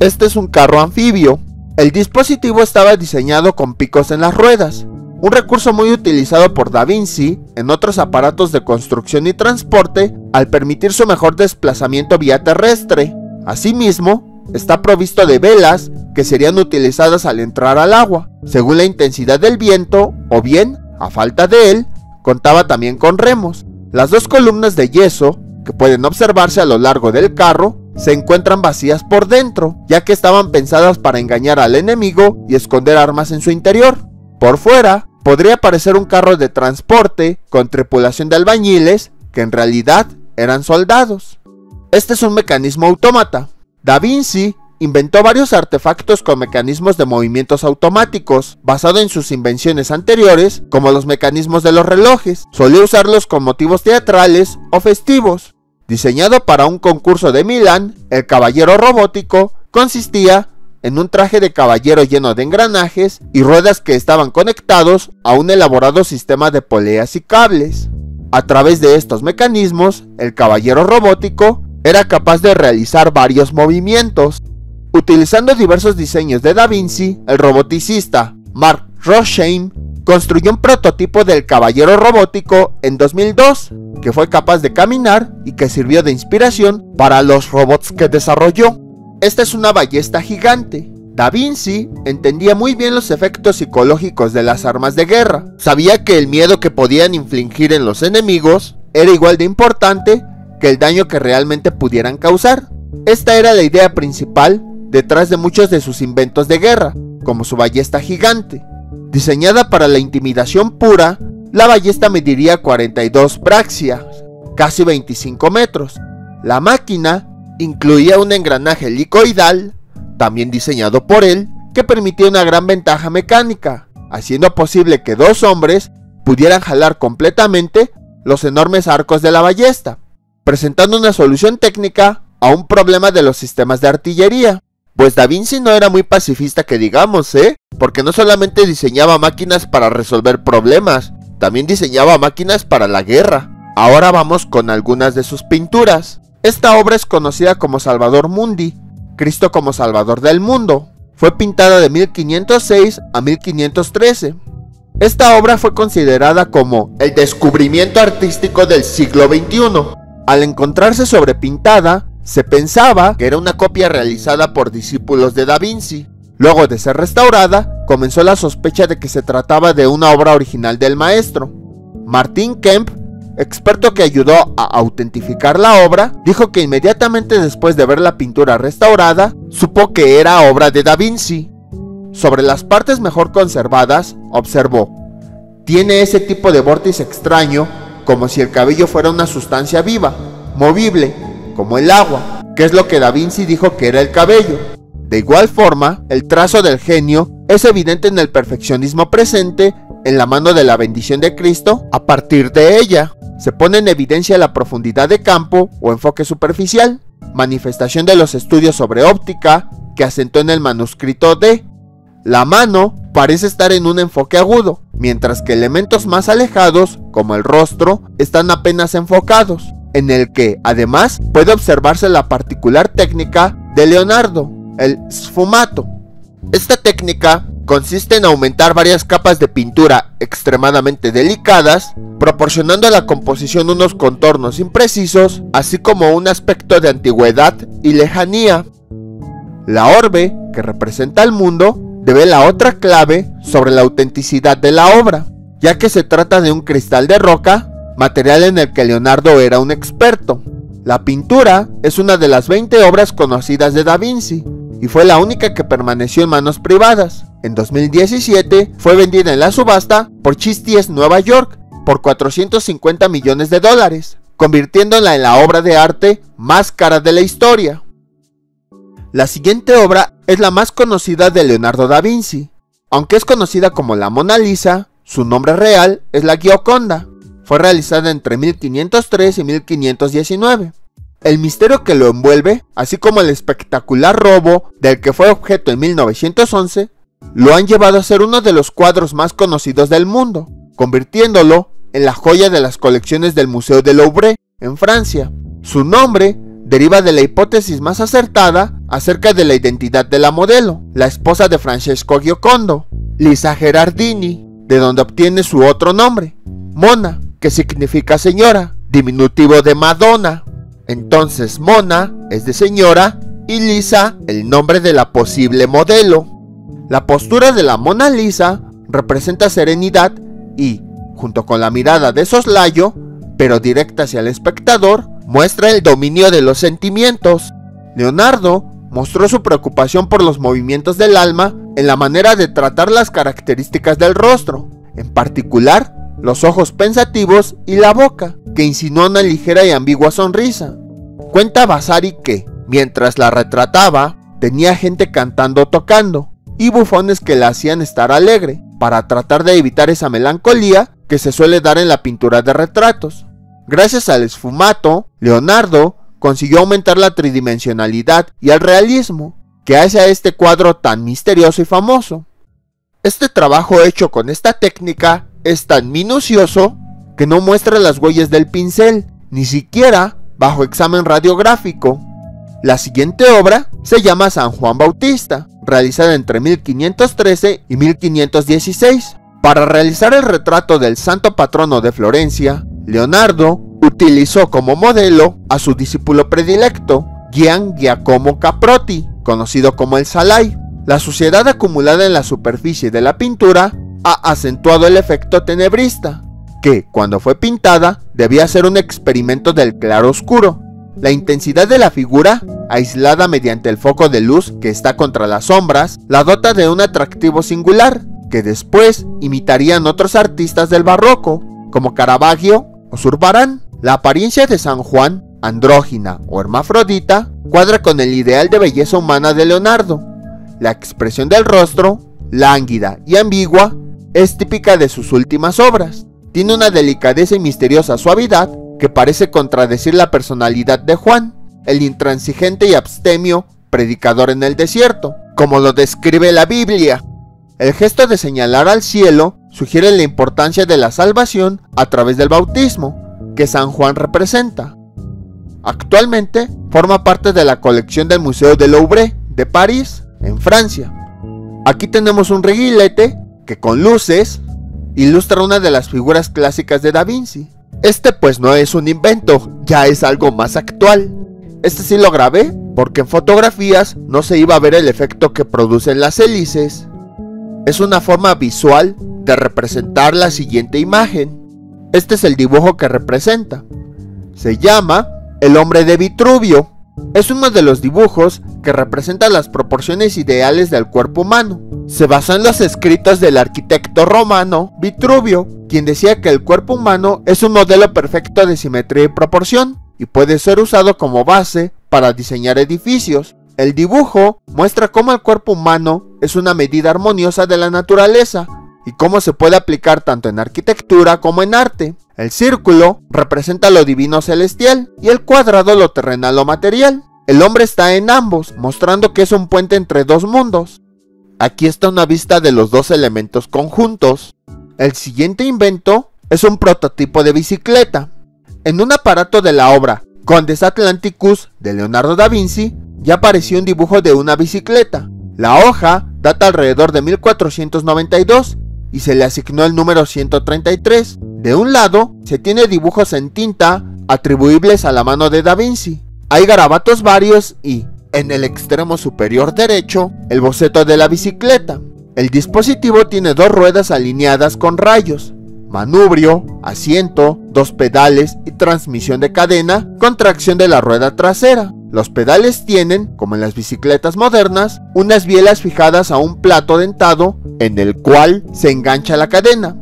Este es un carro anfibio. El dispositivo estaba diseñado con picos en las ruedas, un recurso muy utilizado por Da Vinci en otros aparatos de construcción y transporte al permitir su mejor desplazamiento vía terrestre. Asimismo, está provisto de velas que serían utilizadas al entrar al agua, según la intensidad del viento, o bien, a falta de él, contaba también con remos. Las 2 columnas de yeso, que pueden observarse a lo largo del carro, se encuentran vacías por dentro, ya que estaban pensadas para engañar al enemigo y esconder armas en su interior. Por fuera, podría parecer un carro de transporte con tripulación de albañiles, que en realidad eran soldados. Este es un mecanismo autómata. Da Vinci inventó varios artefactos con mecanismos de movimientos automáticos, basado en sus invenciones anteriores, como los mecanismos de los relojes. Solía usarlos con motivos teatrales o festivos. Diseñado para un concurso de Milán, el caballero robótico consistía en un traje de caballero lleno de engranajes y ruedas que estaban conectados a un elaborado sistema de poleas y cables. A través de estos mecanismos, el caballero robótico era capaz de realizar varios movimientos. Utilizando diversos diseños de Da Vinci, el roboticista Mark Rothschild construyó un prototipo del caballero robótico en 2002, que fue capaz de caminar y que sirvió de inspiración para los robots que desarrolló. Esta es una ballesta gigante. Da Vinci entendía muy bien los efectos psicológicos de las armas de guerra. Sabía que el miedo que podían infligir en los enemigos era igual de importante que el daño que realmente pudieran causar. Esta era la idea principal detrás de muchos de sus inventos de guerra, como su ballesta gigante. Diseñada para la intimidación pura, la ballesta mediría 42 braxias, casi 25 metros. La máquina incluía un engranaje helicoidal, también diseñado por él, que permitía una gran ventaja mecánica, haciendo posible que 2 hombres pudieran jalar completamente los enormes arcos de la ballesta, presentando una solución técnica a un problema de los sistemas de artillería. Pues Da Vinci no era muy pacifista que digamos, porque no solamente diseñaba máquinas para resolver problemas, también diseñaba máquinas para la guerra. Ahora vamos con algunas de sus pinturas. Esta obra es conocida como Salvator Mundi, Cristo como Salvador del Mundo. Fue pintada de 1506 a 1513. Esta obra fue considerada como el descubrimiento artístico del siglo XXI. Al encontrarse sobrepintada, se pensaba que era una copia realizada por discípulos de Da Vinci. Luego de ser restaurada, comenzó la sospecha de que se trataba de una obra original del maestro. Martin Kemp, experto que ayudó a autentificar la obra, dijo que inmediatamente después de ver la pintura restaurada, supo que era obra de Da Vinci. Sobre las partes mejor conservadas, observó: tiene ese tipo de vórtice extraño, como si el cabello fuera una sustancia viva, movible, como el agua, que es lo que Da Vinci dijo que era el cabello. De igual forma, el trazo del genio es evidente en el perfeccionismo presente en la mano de la bendición de Cristo. A partir de ella, se pone en evidencia la profundidad de campo o enfoque superficial, manifestación de los estudios sobre óptica que asentó en el manuscrito de. La mano parece estar en un enfoque agudo, mientras que elementos más alejados, como el rostro, están apenas enfocados, en el que, además, puede observarse la particular técnica de Leonardo, el sfumato. Esta técnica consiste en aumentar varias capas de pintura extremadamente delicadas, proporcionando a la composición unos contornos imprecisos, así como un aspecto de antigüedad y lejanía. La orbe, que representa al mundo, devela otra clave sobre la autenticidad de la obra, ya que se trata de un cristal de roca, material en el que Leonardo era un experto. La pintura es una de las 20 obras conocidas de Da Vinci. y fue la única que permaneció en manos privadas. En 2017 fue vendida en la subasta por Christie's Nueva York por $450 millones, convirtiéndola en la obra de arte más cara de la historia. La siguiente obra es la más conocida de Leonardo da Vinci. Aunque es conocida como la Mona Lisa, su nombre real es la Gioconda. Fue realizada entre 1503 y 1519. El misterio que lo envuelve, así como el espectacular robo del que fue objeto en 1911, lo han llevado a ser uno de los cuadros más conocidos del mundo, convirtiéndolo en la joya de las colecciones del Museo del Louvre, en Francia. Su nombre deriva de la hipótesis más acertada acerca de la identidad de la modelo, la esposa de Francesco Giocondo, Lisa Gherardini, de donde obtiene su otro nombre, Mona, que significa señora, diminutivo de Madonna. Entonces Mona es de señora y Lisa el nombre de la posible modelo. La postura de la Mona Lisa representa serenidad y, junto con la mirada de soslayo, pero directa hacia el espectador, muestra el dominio de los sentimientos. Leonardo mostró su preocupación por los movimientos del alma en la manera de tratar las características del rostro, en particular los ojos pensativos y la boca, que insinúa una ligera y ambigua sonrisa. Cuenta Vasari que, mientras la retrataba, tenía gente cantando o tocando, y bufones que la hacían estar alegre, para tratar de evitar esa melancolía que se suele dar en la pintura de retratos. Gracias al esfumato, Leonardo consiguió aumentar la tridimensionalidad y el realismo que hace a este cuadro tan misterioso y famoso. Este trabajo hecho con esta técnica es tan minucioso que no muestra las huellas del pincel, ni siquiera bajo examen radiográfico. La siguiente obra se llama San Juan Bautista, realizada entre 1513 y 1516. Para realizar el retrato del santo patrono de Florencia, Leonardo utilizó como modelo a su discípulo predilecto, Gian Giacomo Caprotti, conocido como el Salai. La suciedad acumulada en la superficie de la pintura ha acentuado el efecto tenebrista, que, cuando fue pintada, debía ser un experimento del claro-oscuro. La intensidad de la figura, aislada mediante el foco de luz que está contra las sombras, la dota de un atractivo singular, que después imitarían otros artistas del barroco, como Caravaggio o Zurbarán. La apariencia de San Juan, andrógina o hermafrodita, cuadra con el ideal de belleza humana de Leonardo. La expresión del rostro, lánguida y ambigua, es típica de sus últimas obras. Tiene una delicadeza y misteriosa suavidad que parece contradecir la personalidad de Juan, el intransigente y abstemio predicador en el desierto, como lo describe la Biblia. El gesto de señalar al cielo sugiere la importancia de la salvación a través del bautismo, que San Juan representa. Actualmente forma parte de la colección del Museo del Louvre de París, en Francia. Aquí tenemos un reguilete que con luces ilustra una de las figuras clásicas de Da Vinci. Este pues no es un invento, ya es algo más actual. Este sí lo grabé porque en fotografías no se iba a ver el efecto que producen las hélices. Es una forma visual de representar la siguiente imagen. Este es el dibujo que representa. Se llama El hombre de Vitruvio. Es uno de los dibujos que representa las proporciones ideales del cuerpo humano. Se basó en los escritos del arquitecto romano Vitruvio, quien decía que el cuerpo humano es un modelo perfecto de simetría y proporción, y puede ser usado como base para diseñar edificios. El dibujo muestra cómo el cuerpo humano es una medida armoniosa de la naturaleza, y cómo se puede aplicar tanto en arquitectura como en arte. El círculo representa lo divino celestial y el cuadrado lo terrenal o material. El hombre está en ambos, mostrando que es un puente entre dos mundos. Aquí está una vista de los dos elementos conjuntos. El siguiente invento es un prototipo de bicicleta. En un aparato de la obra Condes Atlanticus de Leonardo da Vinci ya apareció un dibujo de una bicicleta. La hoja data alrededor de 1492 y se le asignó el número 133. De un lado se tiene dibujos en tinta atribuibles a la mano de Da Vinci. Hay garabatos varios y, en el extremo superior derecho, el boceto de la bicicleta. El dispositivo tiene dos ruedas alineadas con rayos, manubrio, asiento, dos pedales y transmisión de cadena con tracción de la rueda trasera. Los pedales tienen, como en las bicicletas modernas, unas bielas fijadas a un plato dentado en el cual se engancha la cadena.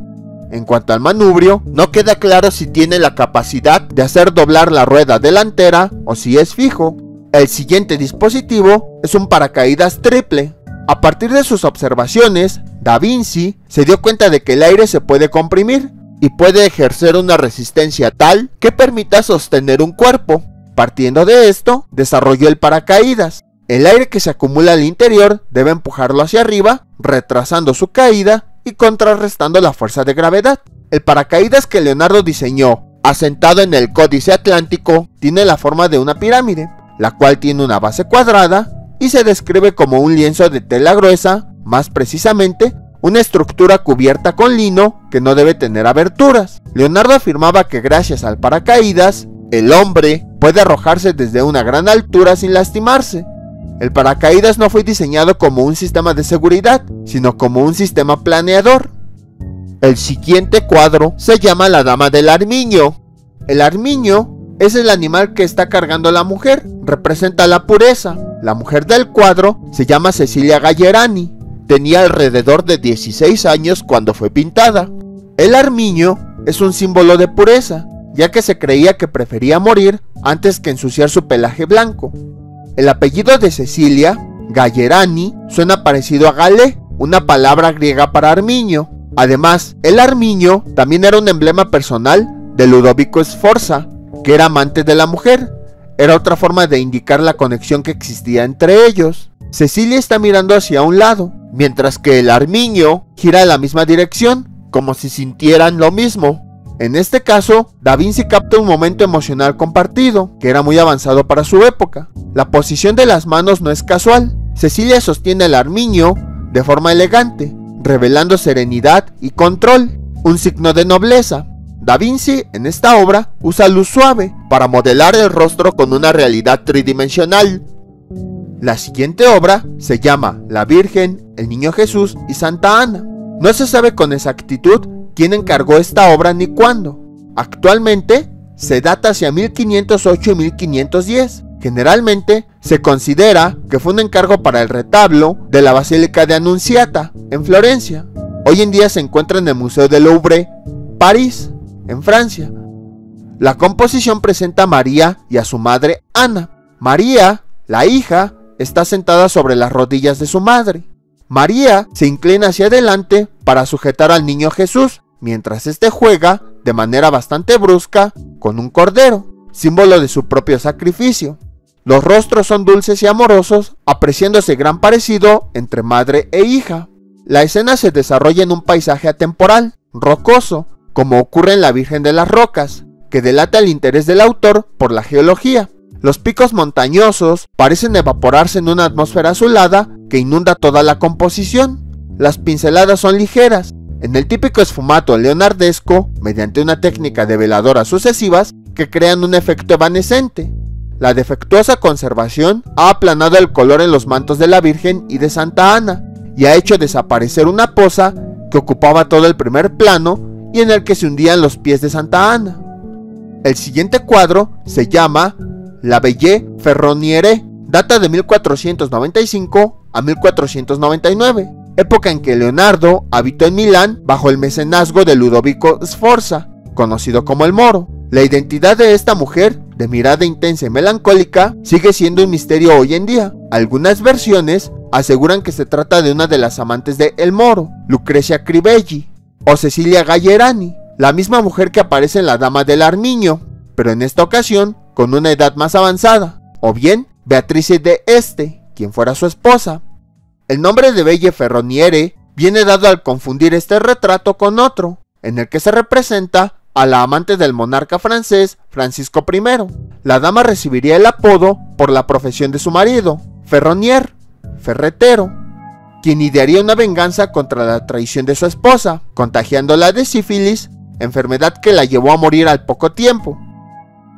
En cuanto al manubrio, no queda claro si tiene la capacidad de hacer doblar la rueda delantera o si es fijo. El siguiente dispositivo es un paracaídas triple. A partir de sus observaciones, Da Vinci se dio cuenta de que el aire se puede comprimir y puede ejercer una resistencia tal que permita sostener un cuerpo. Partiendo de esto, desarrolló el paracaídas. El aire que se acumula al interior debe empujarlo hacia arriba, retrasando su caída y contrarrestando la fuerza de gravedad. El paracaídas que Leonardo diseñó, asentado en el Códice Atlántico, tiene la forma de una pirámide, la cual tiene una base cuadrada y se describe como un lienzo de tela gruesa, más precisamente, una estructura cubierta con lino que no debe tener aberturas. Leonardo afirmaba que gracias al paracaídas, el hombre puede arrojarse desde una gran altura sin lastimarse. El paracaídas no fue diseñado como un sistema de seguridad, sino como un sistema planeador. El siguiente cuadro se llama la Dama del Armiño. El armiño es el animal que está cargando la mujer, representa la pureza. La mujer del cuadro se llama Cecilia Gallerani. Tenía alrededor de 16 años cuando fue pintada. El armiño es un símbolo de pureza, ya que se creía que prefería morir antes que ensuciar su pelaje blanco. El apellido de Cecilia, Gallerani, suena parecido a Galé, una palabra griega para armiño. Además, el armiño también era un emblema personal de Ludovico Sforza, que era amante de la mujer. Era otra forma de indicar la conexión que existía entre ellos. Cecilia está mirando hacia un lado, mientras que el armiño gira en la misma dirección, como si sintieran lo mismo. En este caso, Da Vinci capta un momento emocional compartido, que era muy avanzado para su época. La posición de las manos no es casual. Cecilia sostiene el armiño de forma elegante, revelando serenidad y control, un signo de nobleza. Da Vinci, en esta obra, usa luz suave para modelar el rostro con una realidad tridimensional. La siguiente obra se llama La Virgen, el Niño Jesús y Santa Ana. No se sabe con exactitud quién encargó esta obra ni cuándo. Actualmente se data hacia 1508 y 1510. Generalmente se considera que fue un encargo para el retablo de la Basílica de Annunziata, en Florencia. Hoy en día se encuentra en el Museo del Louvre, París, en Francia. La composición presenta a María y a su madre Ana. María, la hija, está sentada sobre las rodillas de su madre. María se inclina hacia adelante para sujetar al niño Jesús, mientras este juega, de manera bastante brusca, con un cordero, símbolo de su propio sacrificio. Los rostros son dulces y amorosos, apreciándose gran parecido entre madre e hija. La escena se desarrolla en un paisaje atemporal, rocoso, como ocurre en la Virgen de las Rocas, que delata el interés del autor por la geología. Los picos montañosos parecen evaporarse en una atmósfera azulada que inunda toda la composición. Las pinceladas son ligeras, en el típico esfumato leonardesco, mediante una técnica de veladoras sucesivas que crean un efecto evanescente. La defectuosa conservación ha aplanado el color en los mantos de la Virgen y de Santa Ana, y ha hecho desaparecer una poza que ocupaba todo el primer plano y en el que se hundían los pies de Santa Ana. El siguiente cuadro se llama La Belle Ferroniere, data de 1495 a 1499, época en que Leonardo habitó en Milán bajo el mecenazgo de Ludovico Sforza, conocido como el Moro. La identidad de esta mujer, de mirada intensa y melancólica, sigue siendo un misterio hoy en día. Algunas versiones aseguran que se trata de una de las amantes de El Moro, Lucrecia Crivelli, o Cecilia Gallerani, la misma mujer que aparece en La Dama del Armiño, pero en esta ocasión con una edad más avanzada, o bien Beatrice de Este, quien fuera su esposa. El nombre de Belle Ferroniere viene dado al confundir este retrato con otro, en el que se representa a la amante del monarca francés Francisco I. La dama recibiría el apodo por la profesión de su marido, Ferronier, ferretero, quien idearía una venganza contra la traición de su esposa, contagiándola de sífilis, enfermedad que la llevó a morir al poco tiempo.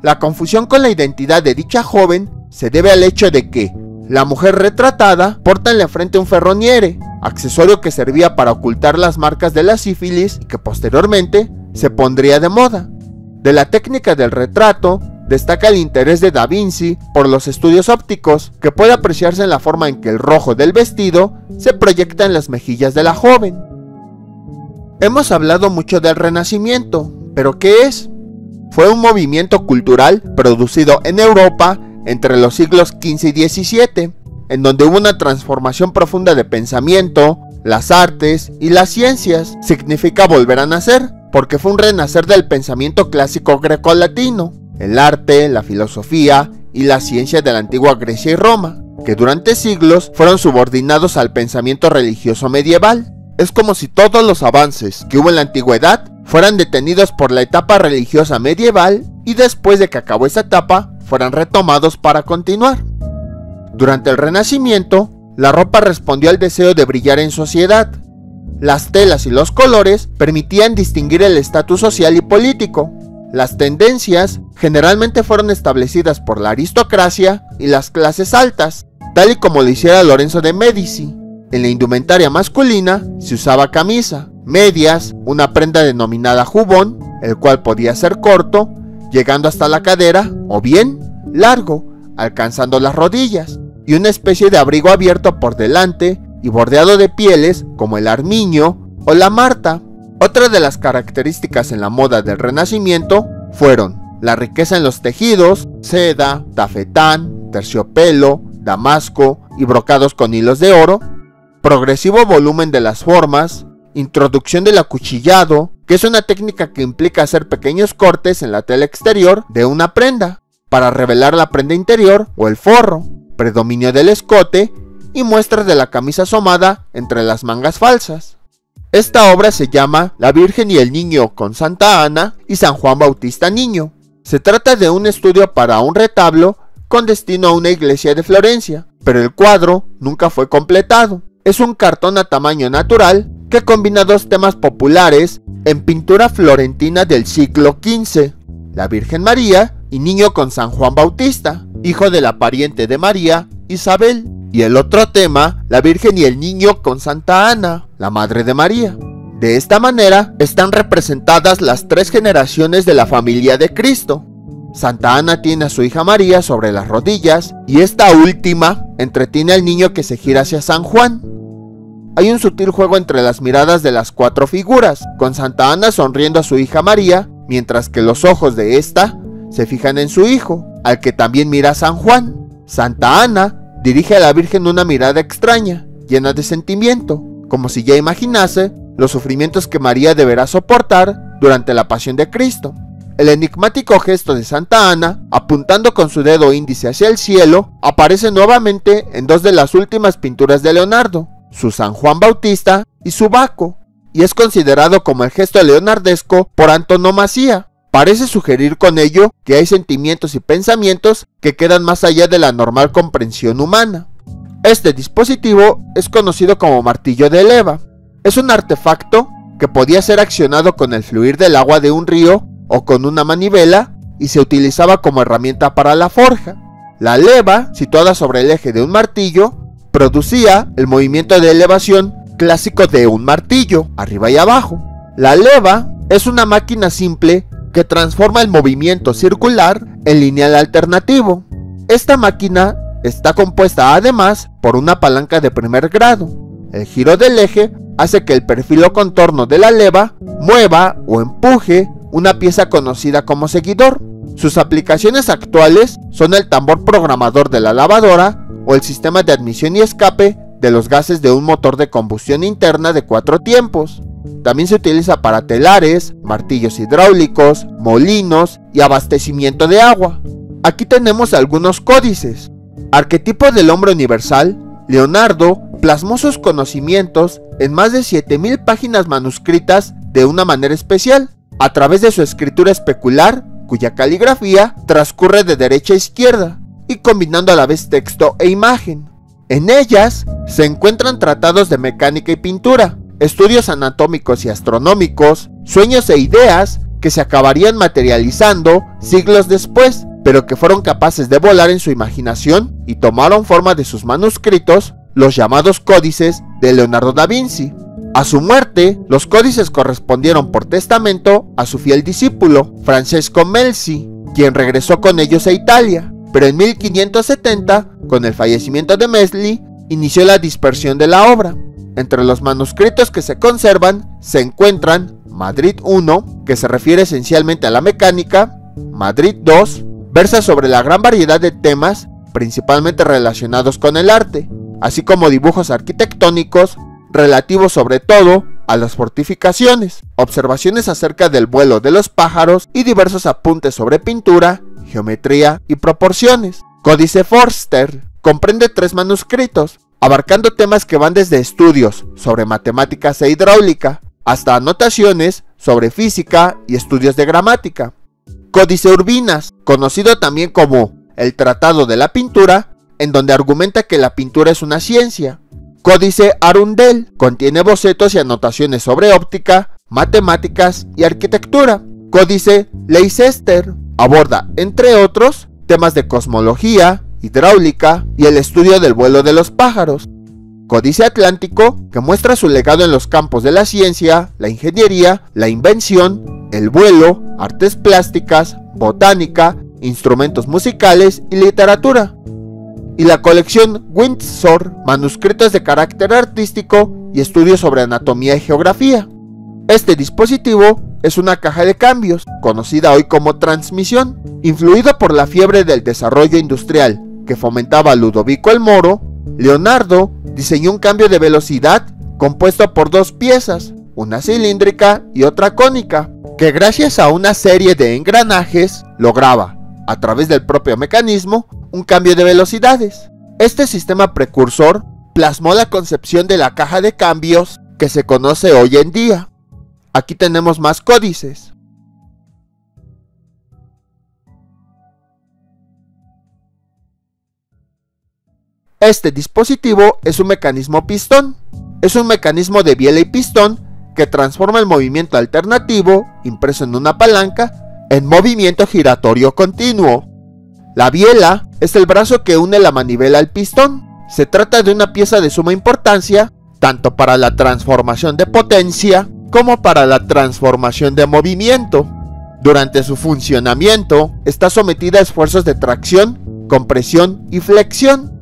La confusión con la identidad de dicha joven se debe al hecho de que la mujer retratada porta en la frente un ferroniere, accesorio que servía para ocultar las marcas de la sífilis y que posteriormente se pondría de moda. De la técnica del retrato destaca el interés de Da Vinci por los estudios ópticos, que puede apreciarse en la forma en que el rojo del vestido se proyecta en las mejillas de la joven. Hemos hablado mucho del Renacimiento, pero ¿qué es? Fue un movimiento cultural producido en Europa entre los siglos XV y XVII, en donde hubo una transformación profunda de pensamiento, las artes y las ciencias. Significa volver a nacer, porque fue un renacer del pensamiento clásico grecolatino, el arte, la filosofía y la ciencia de la antigua Grecia y Roma, que durante siglos fueron subordinados al pensamiento religioso medieval. Es como si todos los avances que hubo en la antigüedad fueran detenidos por la etapa religiosa medieval y después de que acabó esa etapa fueran retomados para continuar. Durante el Renacimiento, la ropa respondió al deseo de brillar en sociedad. Las telas y los colores permitían distinguir el estatus social y político. Las tendencias generalmente fueron establecidas por la aristocracia y las clases altas, tal y como lo hiciera Lorenzo de Medici. En la indumentaria masculina se usaba camisa, medias, una prenda denominada jubón, el cual podía ser corto, llegando hasta la cadera, o bien largo, alcanzando las rodillas, y una especie de abrigo abierto por delante y bordeado de pieles como el armiño o la marta. Otra de las características en la moda del Renacimiento fueron la riqueza en los tejidos, seda, tafetán, terciopelo, damasco y brocados con hilos de oro, progresivo volumen de las formas, introducción del acuchillado, que es una técnica que implica hacer pequeños cortes en la tela exterior de una prenda para revelar la prenda interior o el forro, predominio del escote y muestras de la camisa asomada entre las mangas falsas. Esta obra se llama La Virgen y el Niño con Santa Ana y San Juan Bautista Niño. Se trata de un estudio para un retablo con destino a una iglesia de Florencia, pero el cuadro nunca fue completado. Es un cartón a tamaño natural que combina dos temas populares en pintura florentina del siglo XV, la Virgen María y Niño con San Juan Bautista, hijo de la pariente de María, Isabel, y el otro tema, la Virgen y el Niño con Santa Ana, la madre de María. De esta manera están representadas las tres generaciones de la familia de Cristo. Santa Ana tiene a su hija María sobre las rodillas y esta última entretiene al niño que se gira hacia San Juan. Hay un sutil juego entre las miradas de las cuatro figuras, con Santa Ana sonriendo a su hija María, mientras que los ojos de esta se fijan en su hijo, al que también mira a San Juan. Santa Ana dirige a la Virgen una mirada extraña, llena de sentimiento, como si ya imaginase los sufrimientos que María deberá soportar durante la pasión de Cristo. El enigmático gesto de Santa Ana, apuntando con su dedo índice hacia el cielo, aparece nuevamente en dos de las últimas pinturas de Leonardo, su San Juan Bautista y su Baco, y es considerado como el gesto leonardesco por antonomasia. Parece sugerir con ello que hay sentimientos y pensamientos que quedan más allá de la normal comprensión humana. Este dispositivo es conocido como martillo de leva. Es un artefacto que podía ser accionado con el fluir del agua de un río o con una manivela y se utilizaba como herramienta para la forja. La leva, situada sobre el eje de un martillo, producía el movimiento de elevación clásico de un martillo, arriba y abajo. La leva es una máquina simple que transforma el movimiento circular en lineal alternativo. Esta máquina está compuesta además por una palanca de primer grado. El giro del eje hace que el perfil o contorno de la leva mueva o empuje una pieza conocida como seguidor. Sus aplicaciones actuales son el tambor programador de la lavadora o el sistema de admisión y escape de los gases de un motor de combustión interna de 4 tiempos. También se utiliza para telares, martillos hidráulicos, molinos y abastecimiento de agua. Aquí tenemos algunos códices. Arquetipo del hombre universal. Leonardo plasmó sus conocimientos en más de 7000 páginas manuscritas de una manera especial, a través de su escritura especular, cuya caligrafía transcurre de derecha a izquierda, y combinando a la vez texto e imagen. En ellas se encuentran tratados de mecánica y pintura, estudios anatómicos y astronómicos, sueños e ideas que se acabarían materializando siglos después, pero que fueron capaces de volar en su imaginación y tomaron forma de sus manuscritos, los llamados códices de Leonardo da Vinci. A su muerte, los códices correspondieron por testamento a su fiel discípulo, Francesco Melzi, quien regresó con ellos a Italia, pero en 1570, con el fallecimiento de Mesli, inició la dispersión de la obra. Entre los manuscritos que se conservan se encuentran Madrid I, que se refiere esencialmente a la mecánica, Madrid II, versa sobre la gran variedad de temas, principalmente relacionados con el arte, así como dibujos arquitectónicos, relativos sobre todo a las fortificaciones, observaciones acerca del vuelo de los pájaros y diversos apuntes sobre pintura, geometría y proporciones. Códice Forster comprende 3 manuscritos, abarcando temas que van desde estudios sobre matemáticas e hidráulica, hasta anotaciones sobre física y estudios de gramática. Códice Urbinas, conocido también como el Tratado de la Pintura, en donde argumenta que la pintura es una ciencia. Códice Arundel, contiene bocetos y anotaciones sobre óptica, matemáticas y arquitectura. Códice Leicester, aborda, entre otros, temas de cosmología, hidráulica y el estudio del vuelo de los pájaros. Códice Atlántico, que muestra su legado en los campos de la ciencia, la ingeniería, la invención, el vuelo, artes plásticas, botánica, instrumentos musicales y literatura. Y la colección Windsor, manuscritos de carácter artístico y estudios sobre anatomía y geografía. Este dispositivo es una caja de cambios, conocida hoy como transmisión, influido por la fiebre del desarrollo industrial que fomentaba Ludovico el Moro. Leonardo diseñó un cambio de velocidad compuesto por 2 piezas, una cilíndrica y otra cónica, que gracias a una serie de engranajes lograba, a través del propio mecanismo, un cambio de velocidades. Este sistema precursor plasmó la concepción de la caja de cambios que se conoce hoy en día. Aquí tenemos más códices. Este dispositivo es un mecanismo pistón. Es un mecanismo de biela y pistón que transforma el movimiento alternativo, impreso en una palanca, en movimiento giratorio continuo. La biela es el brazo que une la manivela al pistón. Se trata de una pieza de suma importancia, tanto para la transformación de potencia como para la transformación de movimiento. Durante su funcionamiento, está sometida a esfuerzos de tracción, compresión y flexión.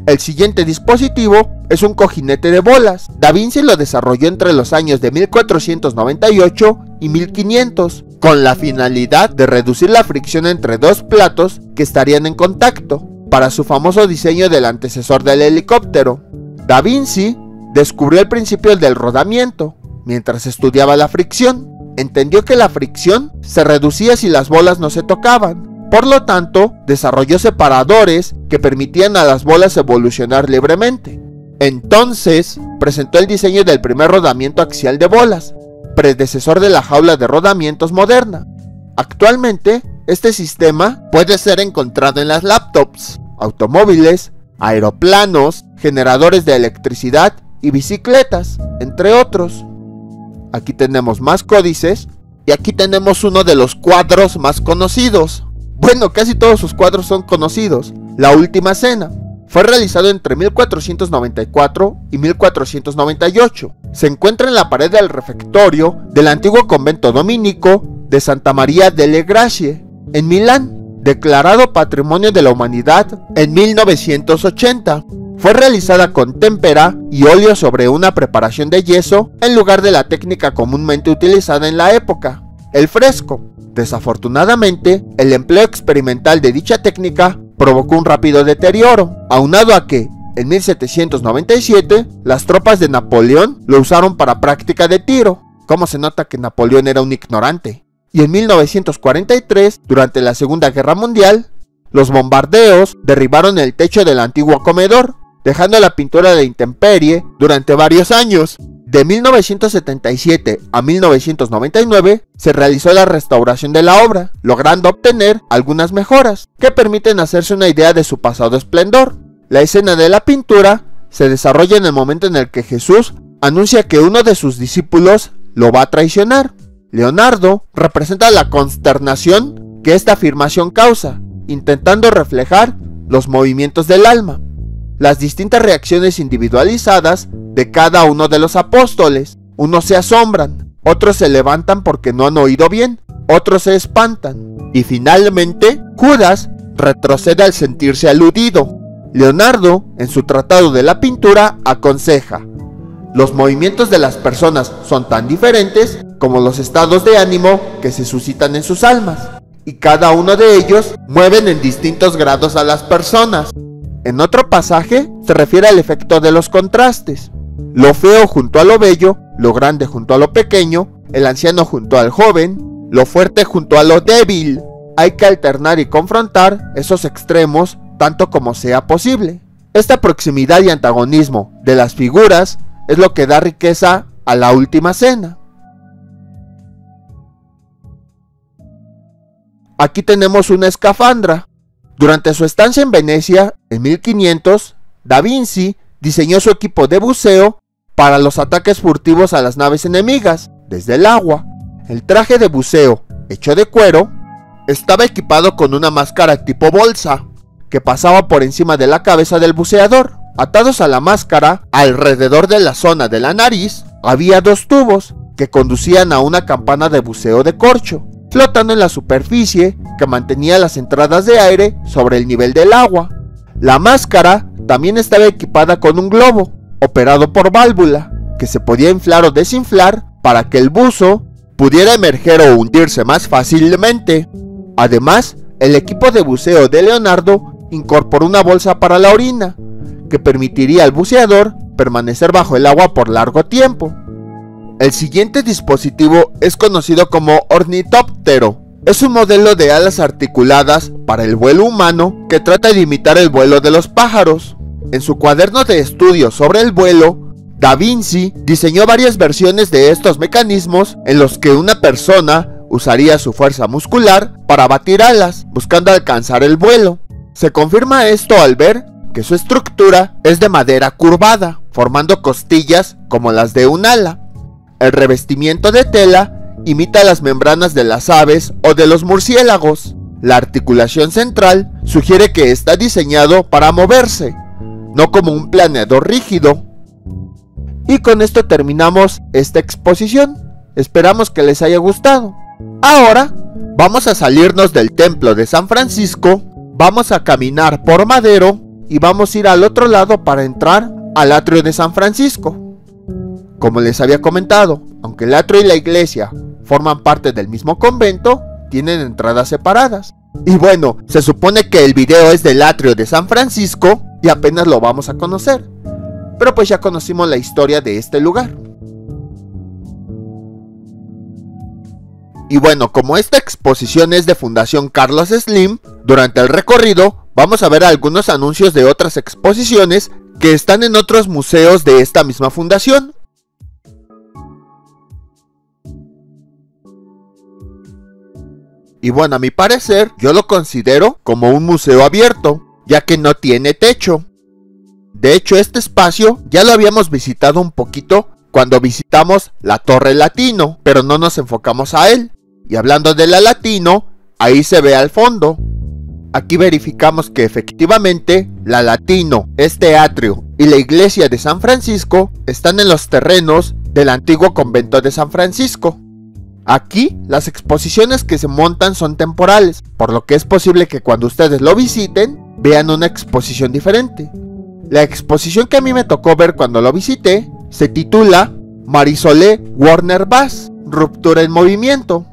El siguiente dispositivo es un cojinete de bolas. Da Vinci lo desarrolló entre los años de 1498 y 1500, con la finalidad de reducir la fricción entre 2 platos que estarían en contacto, para su famoso diseño del antecesor del helicóptero. Da Vinci descubrió el principio del rodamiento. Mientras estudiaba la fricción, entendió que la fricción se reducía si las bolas no se tocaban. Por lo tanto, desarrolló separadores que permitían a las bolas evolucionar libremente. Entonces, presentó el diseño del primer rodamiento axial de bolas, predecesor de la jaula de rodamientos moderna. Actualmente, este sistema puede ser encontrado en las laptops, automóviles, aeroplanos, generadores de electricidad y bicicletas, entre otros. Aquí tenemos más códices y aquí tenemos uno de los cuadros más conocidos. Bueno, casi todos sus cuadros son conocidos. La Última Cena. Fue realizado entre 1494 y 1498. Se encuentra en la pared del refectorio del antiguo convento dominico de Santa María delle Grazie, en Milán, declarado Patrimonio de la Humanidad en 1980. Fue realizada con témpera y óleo sobre una preparación de yeso en lugar de la técnica comúnmente utilizada en la época, el fresco. Desafortunadamente, el empleo experimental de dicha técnica provocó un rápido deterioro, aunado a que, en 1797, las tropas de Napoleón lo usaron para práctica de tiro. ¿Cómo se nota que Napoleón era un ignorante? Y en 1943, durante la Segunda Guerra Mundial, los bombardeos derribaron el techo del antiguo comedor, dejando la pintura a la intemperie durante varios años. De 1977 a 1999 se realizó la restauración de la obra, logrando obtener algunas mejoras que permiten hacerse una idea de su pasado esplendor. La escena de la pintura se desarrolla en el momento en el que Jesús anuncia que uno de sus discípulos lo va a traicionar. Leonardo representa la consternación que esta afirmación causa, intentando reflejar los movimientos del alma, las distintas reacciones individualizadas de cada uno de los apóstoles. Unos se asombran, otros se levantan porque no han oído bien, otros se espantan. Y finalmente, Judas retrocede al sentirse aludido. Leonardo, en su tratado de la pintura, aconseja: los movimientos de las personas son tan diferentes como los estados de ánimo que se suscitan en sus almas, y cada uno de ellos mueven en distintos grados a las personas. En otro pasaje se refiere al efecto de los contrastes: lo feo junto a lo bello, lo grande junto a lo pequeño, el anciano junto al joven, lo fuerte junto a lo débil. Hay que alternar y confrontar esos extremos tanto como sea posible. Esta proximidad y antagonismo de las figuras es lo que da riqueza a la Última Cena. Aquí tenemos una escafandra. Durante su estancia en Venecia, en 1500, Da Vinci diseñó su equipo de buceo para los ataques furtivos a las naves enemigas desde el agua. El traje de buceo, hecho de cuero, estaba equipado con una máscara tipo bolsa que pasaba por encima de la cabeza del buceador. Atados a la máscara, alrededor de la zona de la nariz, había dos tubos que conducían a una campana de buceo de corcho, flotando en la superficie que mantenía las entradas de aire sobre el nivel del agua. La máscara también estaba equipada con un globo, operado por válvula, que se podía inflar o desinflar para que el buzo pudiera emerger o hundirse más fácilmente. Además, el equipo de buceo de Leonardo incorporó una bolsa para la orina, que permitiría al buceador permanecer bajo el agua por largo tiempo. El siguiente dispositivo es conocido como ornitóptero. Es un modelo de alas articuladas para el vuelo humano que trata de imitar el vuelo de los pájaros. En su cuaderno de estudios sobre el vuelo, Da Vinci diseñó varias versiones de estos mecanismos en los que una persona usaría su fuerza muscular para batir alas, buscando alcanzar el vuelo. Se confirma esto al ver que su estructura es de madera curvada, formando costillas como las de un ala. El revestimiento de tela imita las membranas de las aves o de los murciélagos. La articulación central sugiere que está diseñado para moverse, no como un planeador rígido. Y con esto terminamos esta exposición. Esperamos que les haya gustado. Ahora vamos a salirnos del templo de San Francisco, vamos a caminar por Madero y vamos a ir al otro lado para entrar al atrio de San Francisco. Como les había comentado, aunque el atrio y la iglesia forman parte del mismo convento, tienen entradas separadas. Y bueno, se supone que el video es del atrio de San Francisco y apenas lo vamos a conocer, pero pues ya conocimos la historia de este lugar. Y bueno, como esta exposición es de Fundación Carlos Slim, durante el recorrido vamos a ver algunos anuncios de otras exposiciones que están en otros museos de esta misma fundación. Y bueno, a mi parecer, yo lo considero como un museo abierto, ya que no tiene techo. De hecho, este espacio ya lo habíamos visitado un poquito cuando visitamos la Torre Latino, pero no nos enfocamos a él. Y hablando de la Latino, ahí se ve al fondo. Aquí verificamos que efectivamente la Latino, este atrio y la iglesia de San Francisco están en los terrenos del antiguo convento de San Francisco. Aquí las exposiciones que se montan son temporales, por lo que es posible que cuando ustedes lo visiten vean una exposición diferente. La exposición que a mí me tocó ver cuando lo visité se titula Marisole Warner Bass, Ruptura en Movimiento.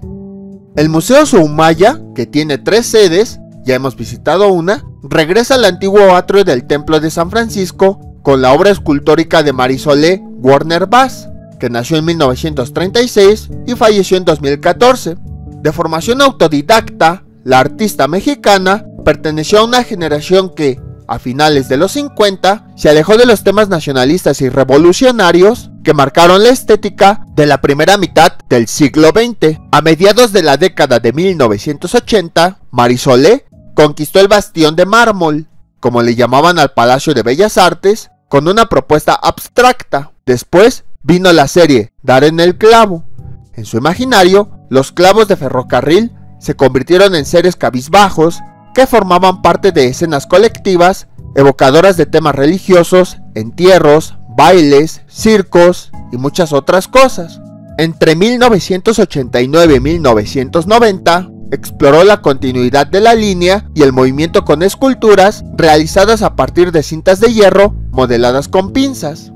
El Museo Soumaya, que tiene 3 sedes, ya hemos visitado una, regresa al antiguo atrio del Templo de San Francisco con la obra escultórica de Marisole Warner Bass, que nació en 1936 y falleció en 2014. De formación autodidacta, la artista mexicana perteneció a una generación que, a finales de los 50, se alejó de los temas nacionalistas y revolucionarios que marcaron la estética de la primera mitad del siglo XX. A mediados de la década de 1980, Marisole conquistó el Bastión de Mármol, como le llamaban al Palacio de Bellas Artes, con una propuesta abstracta. Después vino la serie Dar en el clavo. En su imaginario, los clavos de ferrocarril se convirtieron en seres cabizbajos que formaban parte de escenas colectivas evocadoras de temas religiosos, entierros, bailes, circos y muchas otras cosas. Entre 1989 y 1990, exploró la continuidad de la línea y el movimiento con esculturas realizadas a partir de cintas de hierro modeladas con pinzas.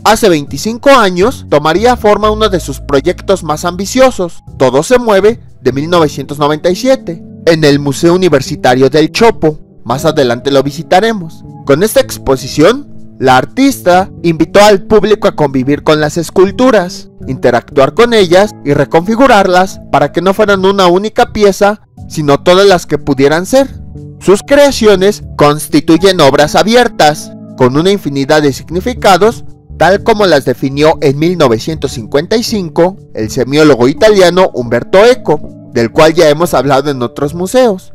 Hace 25 años tomaría forma uno de sus proyectos más ambiciosos, Todo se mueve, de 1997, en el Museo Universitario del Chopo. Más adelante lo visitaremos. Con esta exposición, la artista invitó al público a convivir con las esculturas, interactuar con ellas y reconfigurarlas para que no fueran una única pieza, sino todas las que pudieran ser. Sus creaciones constituyen obras abiertas, con una infinidad de significados, tal como las definió en 1955 el semiólogo italiano Umberto Eco, del cual ya hemos hablado en otros museos.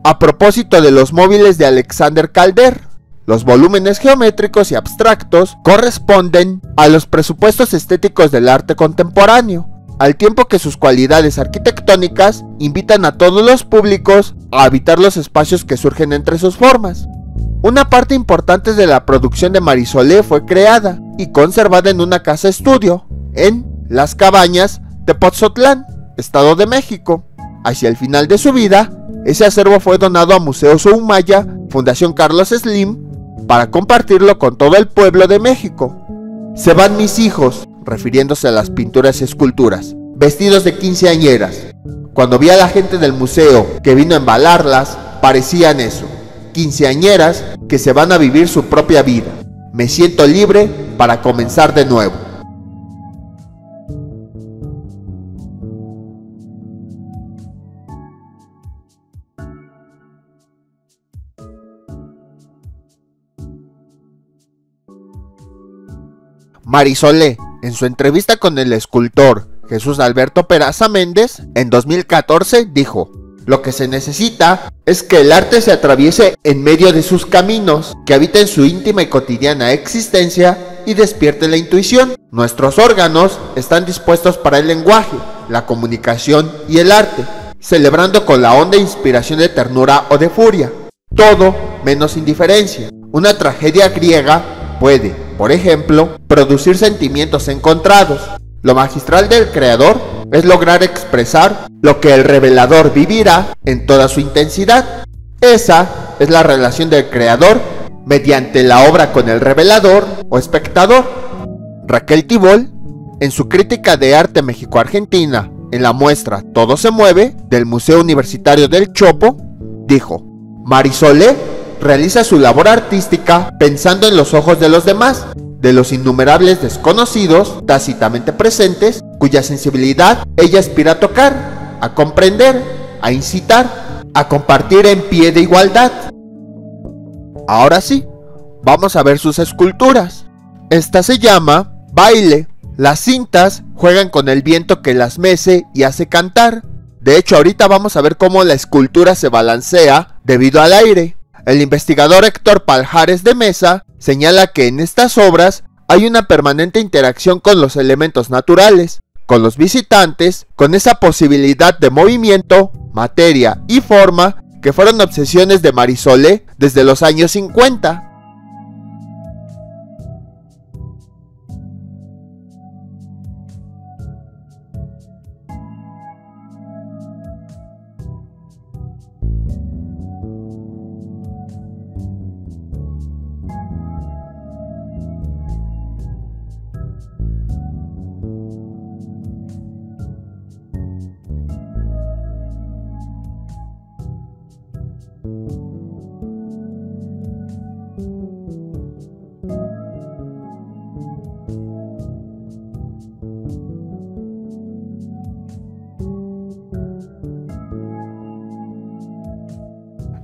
A propósito de los móviles de Alexander Calder, los volúmenes geométricos y abstractos corresponden a los presupuestos estéticos del arte contemporáneo, al tiempo que sus cualidades arquitectónicas invitan a todos los públicos a habitar los espacios que surgen entre sus formas. Una parte importante de la producción de Marisol fue creada y conservada en una casa estudio, en Las Cabañas, Tepoztlán, Estado de México. Hacia el final de su vida, ese acervo fue donado a Museo Soumaya, Fundación Carlos Slim, para compartirlo con todo el pueblo de México. Se van mis hijos, refiriéndose a las pinturas y esculturas, vestidos de quinceañeras. Cuando vi a la gente del museo que vino a embalarlas, parecían eso, quinceañeras que se van a vivir su propia vida. Me siento libre para comenzar de nuevo. Marisol, en su entrevista con el escultor Jesús Alberto Peraza Méndez en 2014, dijo: "Lo que se necesita es que el arte se atraviese en medio de sus caminos, que habite en su íntima y cotidiana existencia y despierte la intuición. Nuestros órganos están dispuestos para el lenguaje, la comunicación y el arte, celebrando con la honda inspiración de ternura o de furia. Todo menos indiferencia. Una tragedia griega puede, por ejemplo, producir sentimientos encontrados. Lo magistral del creador es lograr expresar lo que el revelador vivirá en toda su intensidad. Esa es la relación del creador mediante la obra con el revelador o espectador". Raquel Tibol, en su crítica de arte México-Argentina en la muestra Todo se mueve del Museo Universitario del Chopo, dijo: "Marisol realiza su labor artística pensando en los ojos de los demás, de los innumerables desconocidos tácitamente presentes, cuya sensibilidad ella aspira a tocar, a comprender, a incitar, a compartir en pie de igualdad". Ahora sí, vamos a ver sus esculturas. Esta se llama Baile. Las cintas juegan con el viento que las mece y hace cantar. De hecho, ahorita vamos a ver cómo la escultura se balancea debido al aire. El investigador Héctor Paljares de Mesa señala que en estas obras hay una permanente interacción con los elementos naturales, con los visitantes, con esa posibilidad de movimiento, materia y forma que fueron obsesiones de Marisol desde los años 50.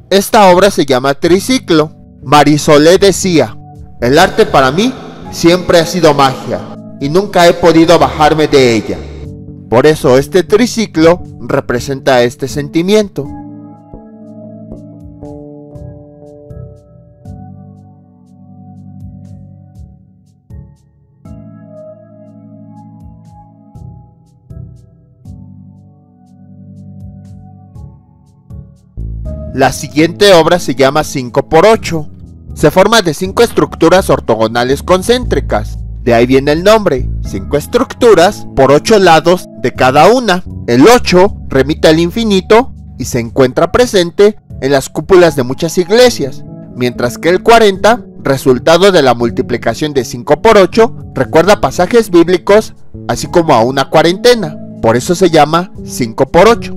Esta obra se llama Triciclo. Marisol decía: "El arte para mí siempre ha sido magia y nunca he podido bajarme de ella". Por eso este triciclo representa este sentimiento. La siguiente obra se llama 5×8. Se forma de 5 estructuras ortogonales concéntricas De ahí viene el nombre, 5 estructuras por 8 lados de cada una. El 8 remite al infinito y se encuentra presente en las cúpulas de muchas iglesias, mientras que el 40, resultado de la multiplicación de 5 por 8, recuerda pasajes bíblicos, así como a una cuarentena. Por eso se llama 5 por 8.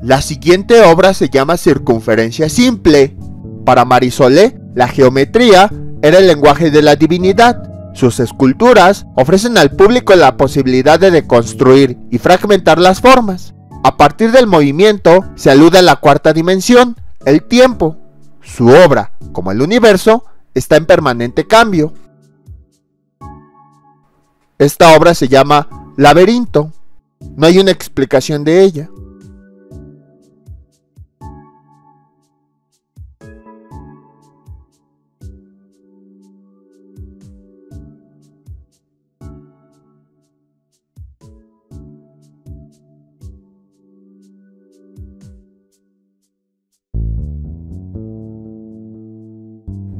La siguiente obra se llama Circunferencia Simple. Para Marie-Soleé, la geometría era el lenguaje de la divinidad. Sus esculturas ofrecen al público la posibilidad de deconstruir y fragmentar las formas. A partir del movimiento se alude a la cuarta dimensión, el tiempo. Su obra, como el universo, está en permanente cambio. Esta obra se llama Laberinto. No hay una explicación de ella.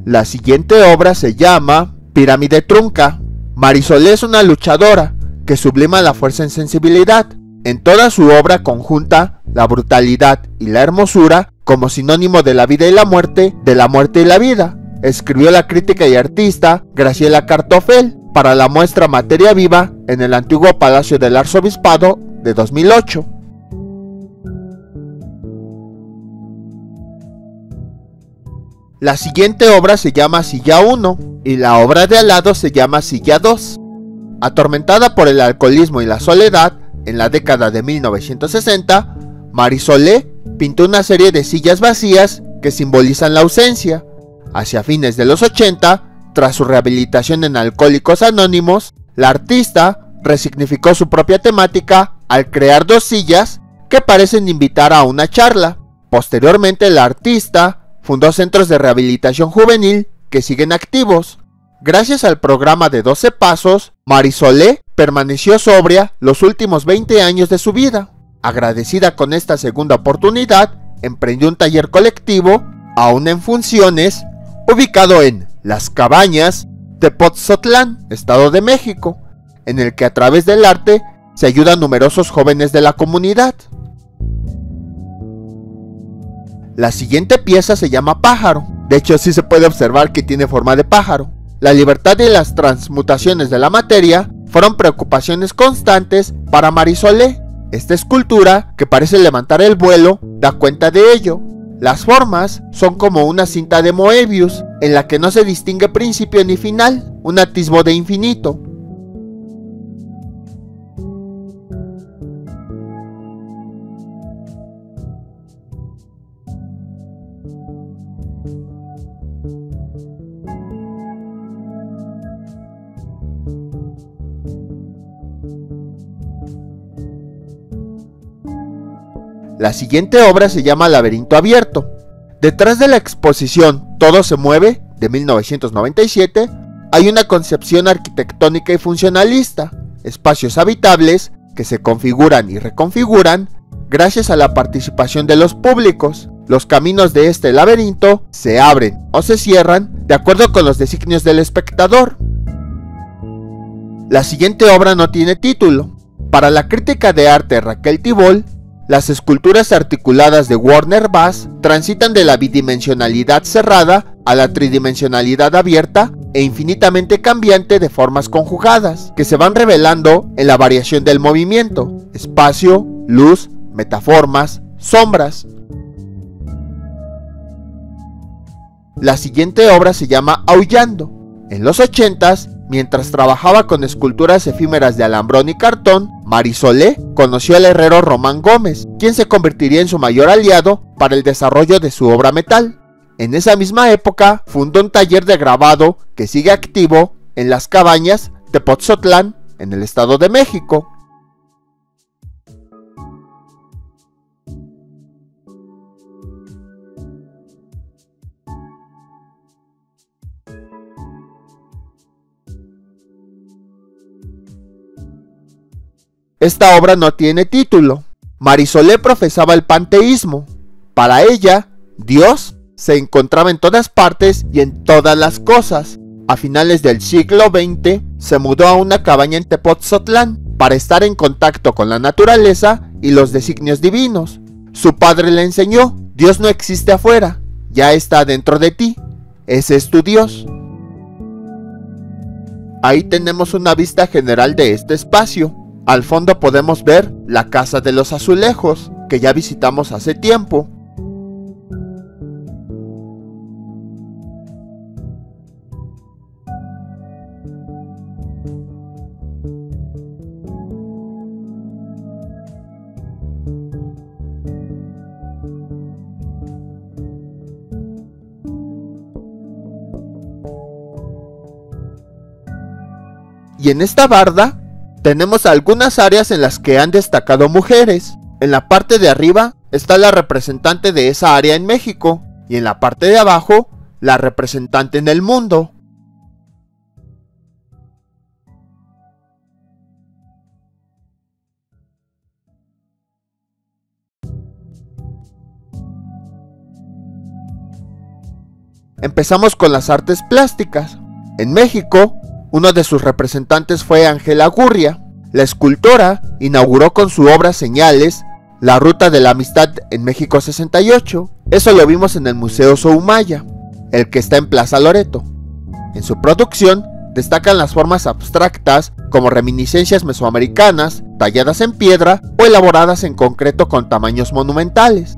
La siguiente obra se llama Pirámide Trunca. Marie-Soleé es una luchadora que sublima la fuerza en sensibilidad. En toda su obra conjunta la brutalidad y la hermosura como sinónimo de la vida y la muerte, de la muerte y la vida. Escribió la crítica y artista Graciela Kartoffel para la muestra Materia Viva en el antiguo Palacio del Arzobispado de 2008. La siguiente obra se llama Silla 1 y la obra de al lado se llama Silla 2. Atormentada por el alcoholismo y la soledad, en la década de 1960, Marie-Soleé pintó una serie de sillas vacías que simbolizan la ausencia. Hacia fines de los 80, tras su rehabilitación en Alcohólicos Anónimos, la artista resignificó su propia temática al crear 2 sillas que parecen invitar a una charla. Posteriormente, la artista fundó centros de rehabilitación juvenil que siguen activos. Gracias al programa de 12 pasos, Marie-Soleé permaneció sobria los últimos 20 años de su vida. Agradecida con esta segunda oportunidad, emprendió un taller colectivo, aún en funciones, ubicado en Las Cabañas, Tepoztlán, Estado de México, en el que a través del arte se ayuda a numerosos jóvenes de la comunidad. La siguiente pieza se llama Pájaro. De hecho, sí se puede observar que tiene forma de pájaro. La libertad y las transmutaciones de la materia fueron preocupaciones constantes para Marie-Soleé. Esta escultura, que parece levantar el vuelo, da cuenta de ello. Las formas son como una cinta de Moebius, en la que no se distingue principio ni final, un atisbo de infinito. La siguiente obra se llama Laberinto Abierto. Detrás de la exposición Todo se mueve, de 1997, hay una concepción arquitectónica y funcionalista, espacios habitables que se configuran y reconfiguran gracias a la participación de los públicos. Los caminos de este laberinto se abren o se cierran de acuerdo con los designios del espectador. La siguiente obra no tiene título. Para la crítica de arte Raquel Tibol, las esculturas articuladas de Werner Bass transitan de la bidimensionalidad cerrada a la tridimensionalidad abierta e infinitamente cambiante de formas conjugadas, que se van revelando en la variación del movimiento, espacio, luz, metaformas, sombras. La siguiente obra se llama Aullando. En los 80s, mientras trabajaba con esculturas efímeras de alambrón y cartón, Marie-Soleé conoció al herrero Román Gómez, quien se convertiría en su mayor aliado para el desarrollo de su obra metal. En esa misma época, fundó un taller de grabado que sigue activo en Las Cabañas, Tepoztlán, en el Estado de México. Esta obra no tiene título. Marie-Soleé profesaba el panteísmo. Para ella, Dios se encontraba en todas partes y en todas las cosas. A finales del siglo XX se mudó a una cabaña en Tepoztlán para estar en contacto con la naturaleza y los designios divinos. Su padre le enseñó: Dios no existe afuera, ya está dentro de ti, ese es tu Dios. Ahí tenemos una vista general de este espacio. Al fondo podemos ver la Casa de los Azulejos, que ya visitamos hace tiempo. Y en esta barda tenemos algunas áreas en las que han destacado mujeres. En la parte de arriba está la representante de esa área en México, y en la parte de abajo la representante en el mundo. Empezamos con las artes plásticas. En México, uno de sus representantes fue Ángela Gurria. La escultora inauguró con su obra Señales la Ruta de la Amistad en México 68. Eso lo vimos en el Museo Soumaya, el que está en Plaza Loreto. En su producción destacan las formas abstractas como reminiscencias mesoamericanas, talladas en piedra o elaboradas en concreto con tamaños monumentales.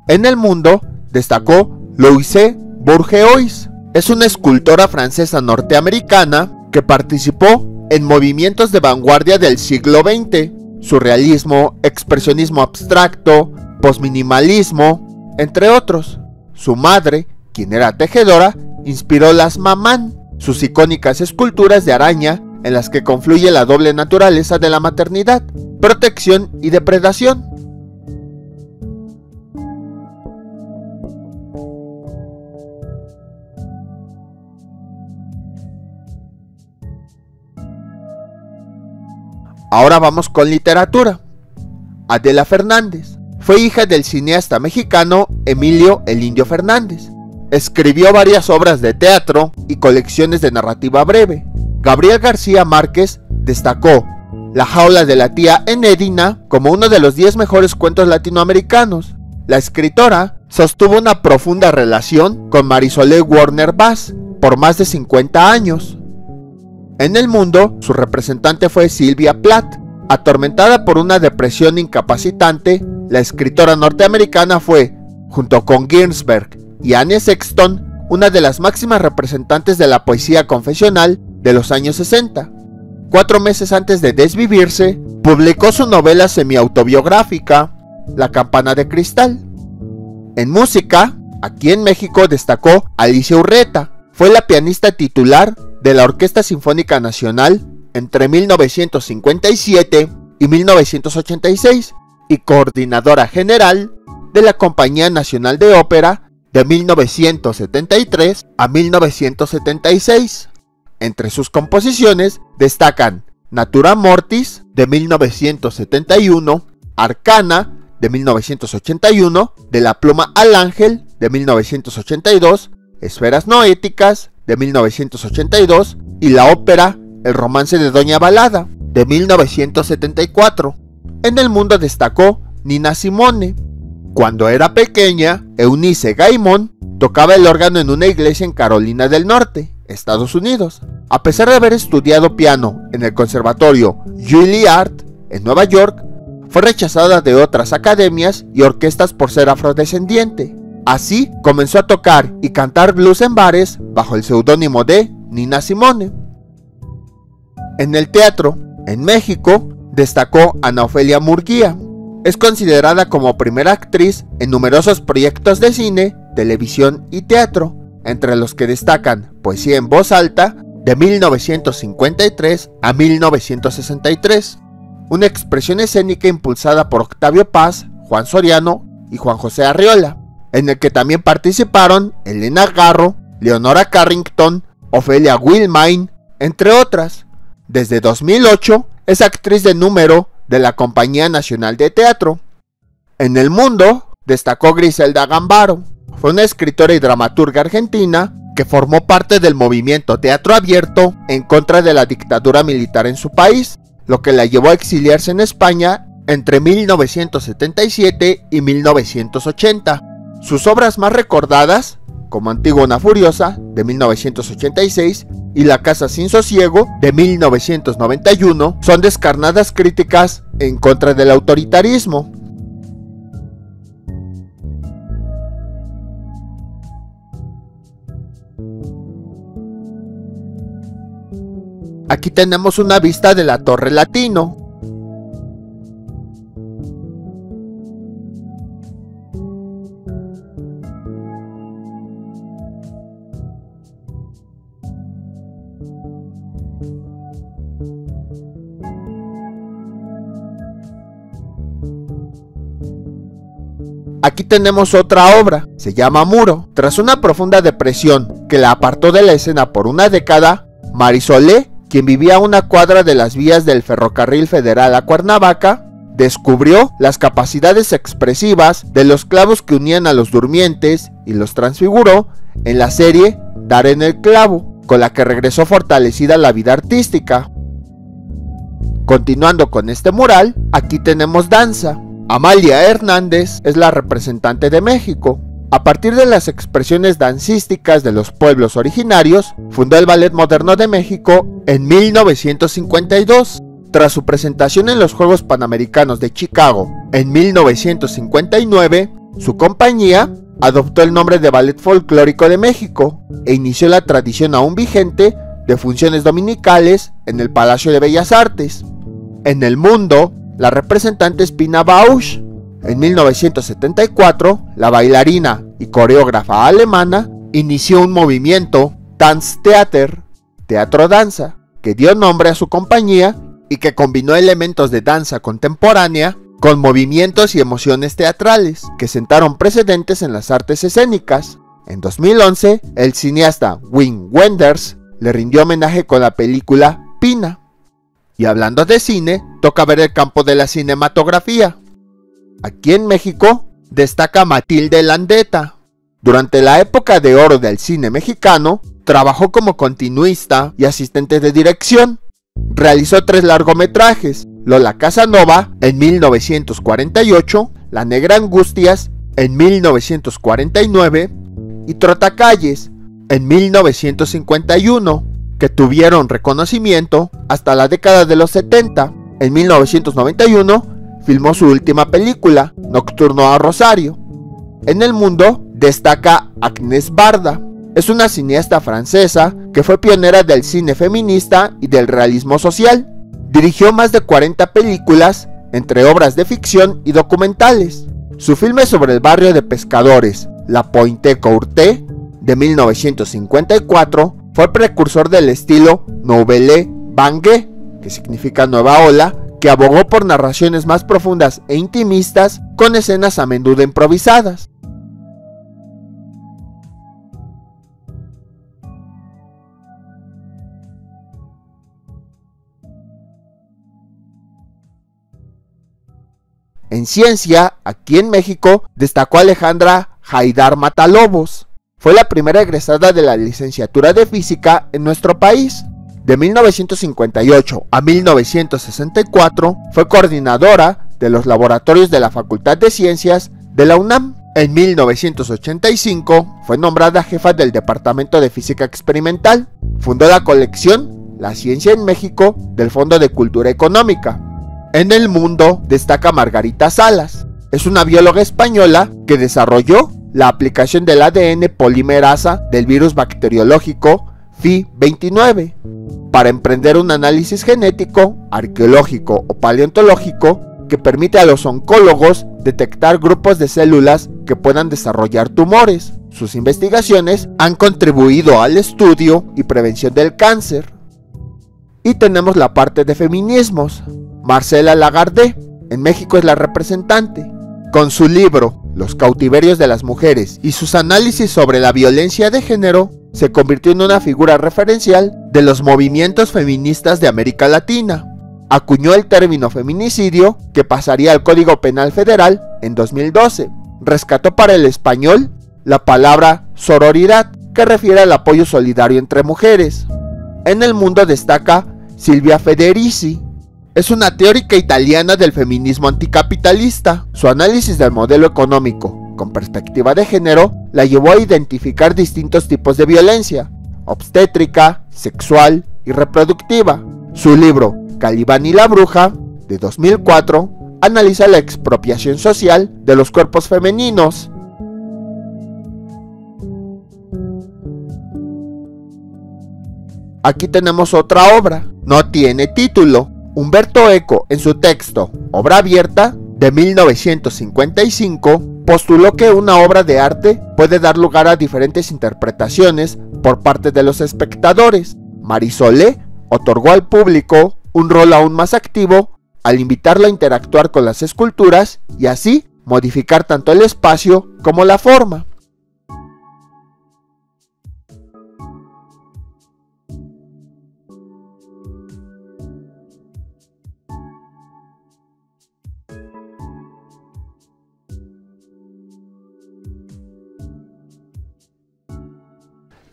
En el mundo destacó Louise Bourgeois. Es una escultora francesa norteamericana que participó en movimientos de vanguardia del siglo XX, surrealismo, expresionismo abstracto, posminimalismo, entre otros. Su madre, quien era tejedora, inspiró las Mamán, sus icónicas esculturas de araña en las que confluye la doble naturaleza de la maternidad, protección y depredación. Ahora vamos con literatura. Adela Fernández fue hija del cineasta mexicano Emilio "El Indio" Fernández. Escribió varias obras de teatro y colecciones de narrativa breve. Gabriel García Márquez destacó La jaula de la tía Enedina como uno de los 10 mejores cuentos latinoamericanos. La escritora sostuvo una profunda relación con Marisol Warner Bass por más de 50 años. En el mundo, su representante fue Sylvia Plath. Atormentada por una depresión incapacitante, la escritora norteamericana fue, junto con Ginsberg y Annie Sexton, una de las máximas representantes de la poesía confesional de los años 60. 4 meses antes de desvivirse, publicó su novela semi-autobiográfica, La campana de cristal. En música, aquí en México destacó Alicia Urreta. Fue la pianista titular de la Orquesta Sinfónica Nacional entre 1957 y 1986 y coordinadora general de la Compañía Nacional de Ópera de 1973 a 1976. Entre sus composiciones destacan Natura Mortis de 1971, Arcana de 1981, De la pluma al ángel de 1982, Esferas noéticas de 1982 y la ópera El romance de Doña Balada de 1974. En el mundo destacó Nina Simone. Cuando era pequeña, Eunice Gaimon tocaba el órgano en una iglesia en Carolina del Norte, Estados Unidos. A pesar de haber estudiado piano en el Conservatorio Juilliard en Nueva York, fue rechazada de otras academias y orquestas por ser afrodescendiente. Así comenzó a tocar y cantar blues en bares bajo el seudónimo de Nina Simone. En el teatro, en México, destacó Ana Ofelia Murguía. Es considerada como primera actriz en numerosos proyectos de cine, televisión y teatro, entre los que destacan Poesía en voz alta de 1953 a 1963, una expresión escénica impulsada por Octavio Paz, Juan Soriano y Juan José Arriola, en el que también participaron Elena Garro, Leonora Carrington, Ofelia Wilmine, entre otras. Desde 2008 es actriz de número de la Compañía Nacional de Teatro. En el mundo destacó Griselda Gambaro. fue una escritora y dramaturga argentina que formó parte del movimiento Teatro Abierto en contra de la dictadura militar en su país, lo que la llevó a exiliarse en España entre 1977 y 1980. Sus obras más recordadas, como Antígona Furiosa, de 1986, y La Casa sin Sosiego, de 1991, son descarnadas críticas en contra del autoritarismo. Aquí tenemos una vista de la Torre Latino. Aquí tenemos otra obra, se llama Muro. Tras una profunda depresión que la apartó de la escena por una década, Marisolé, quien vivía a una cuadra de las vías del Ferrocarril Federal a Cuernavaca, descubrió las capacidades expresivas de los clavos que unían a los durmientes y los transfiguró en la serie Dar en el clavo, con la que regresó fortalecida a la vida artística. Continuando con este mural, aquí tenemos danza. Amalia Hernández es la representante de México. A partir de las expresiones dancísticas de los pueblos originarios, fundó el Ballet Moderno de México en 1952. Tras su presentación en los Juegos Panamericanos de Chicago en 1959, su compañía adoptó el nombre de Ballet Folclórico de México e inició la tradición aún vigente de funciones dominicales en el Palacio de Bellas Artes. En el mundo, la representante es Pina Bausch. En 1974, la bailarina y coreógrafa alemana inició un movimiento Tanztheater, teatro-danza, que dio nombre a su compañía y que combinó elementos de danza contemporánea con movimientos y emociones teatrales que sentaron precedentes en las artes escénicas. En 2011, el cineasta Wim Wenders le rindió homenaje con la película Pina. Y hablando de cine, toca ver el campo de la cinematografía. Aquí en México destaca Matilde Landeta. Durante la época de oro del cine mexicano, trabajó como continuista y asistente de dirección. Realizó 3 largometrajes: Lola Casanova en 1948, La Negra Angustias en 1949 y Trotacalles en 1951, que tuvieron reconocimiento hasta la década de los 70. En 1991 filmó su última película, Nocturno a Rosario. En el mundo destaca Agnès Varda. Es una cineasta francesa que fue pionera del cine feminista y del realismo social. Dirigió más de 40 películas, entre obras de ficción y documentales. Su filme sobre el barrio de pescadores, La Pointe-Courte, de 1954, fue el precursor del estilo Nouvelle Vague, que significa nueva ola, que abogó por narraciones más profundas e intimistas, con escenas a menudo improvisadas. En ciencia, aquí en México, destacó Alejandra Haidar Matalobos. Fue la primera egresada de la licenciatura de física en nuestro país. De 1958 a 1964 fue coordinadora de los laboratorios de la Facultad de Ciencias de la UNAM. En 1985 fue nombrada jefa del Departamento de Física Experimental. Fundó la colección La Ciencia en México del Fondo de Cultura Económica. En el mundo destaca Margarita Salas. Es una bióloga española que desarrolló la aplicación del ADN polimerasa del virus bacteriológico FI-29 para emprender un análisis genético, arqueológico o paleontológico que permite a los oncólogos detectar grupos de células que puedan desarrollar tumores. Sus investigaciones han contribuido al estudio y prevención del cáncer. Y tenemos la parte de feminismos. Marcela Lagarde, en México, es la representante. Con su libro Los cautiverios de las mujeres y sus análisis sobre la violencia de género, se convirtió en una figura referencial de los movimientos feministas de América Latina. Acuñó el término feminicidio, que pasaría al Código Penal Federal en 2012. Rescató para el español la palabra sororidad, que refiere al apoyo solidario entre mujeres. En el mundo destaca Silvia Federici. Es una teórica italiana del feminismo anticapitalista. Su análisis del modelo económico con perspectiva de género la llevó a identificar distintos tipos de violencia: obstétrica, sexual y reproductiva. Su libro Calibán y la bruja, de 2004, analiza la expropiación social de los cuerpos femeninos. Aquí tenemos otra obra, no tiene título. Umberto Eco, en su texto Obra Abierta, de 1955, postuló que una obra de arte puede dar lugar a diferentes interpretaciones por parte de los espectadores. Marie-Solé otorgó al público un rol aún más activo al invitarlo a interactuar con las esculturas y así modificar tanto el espacio como la forma.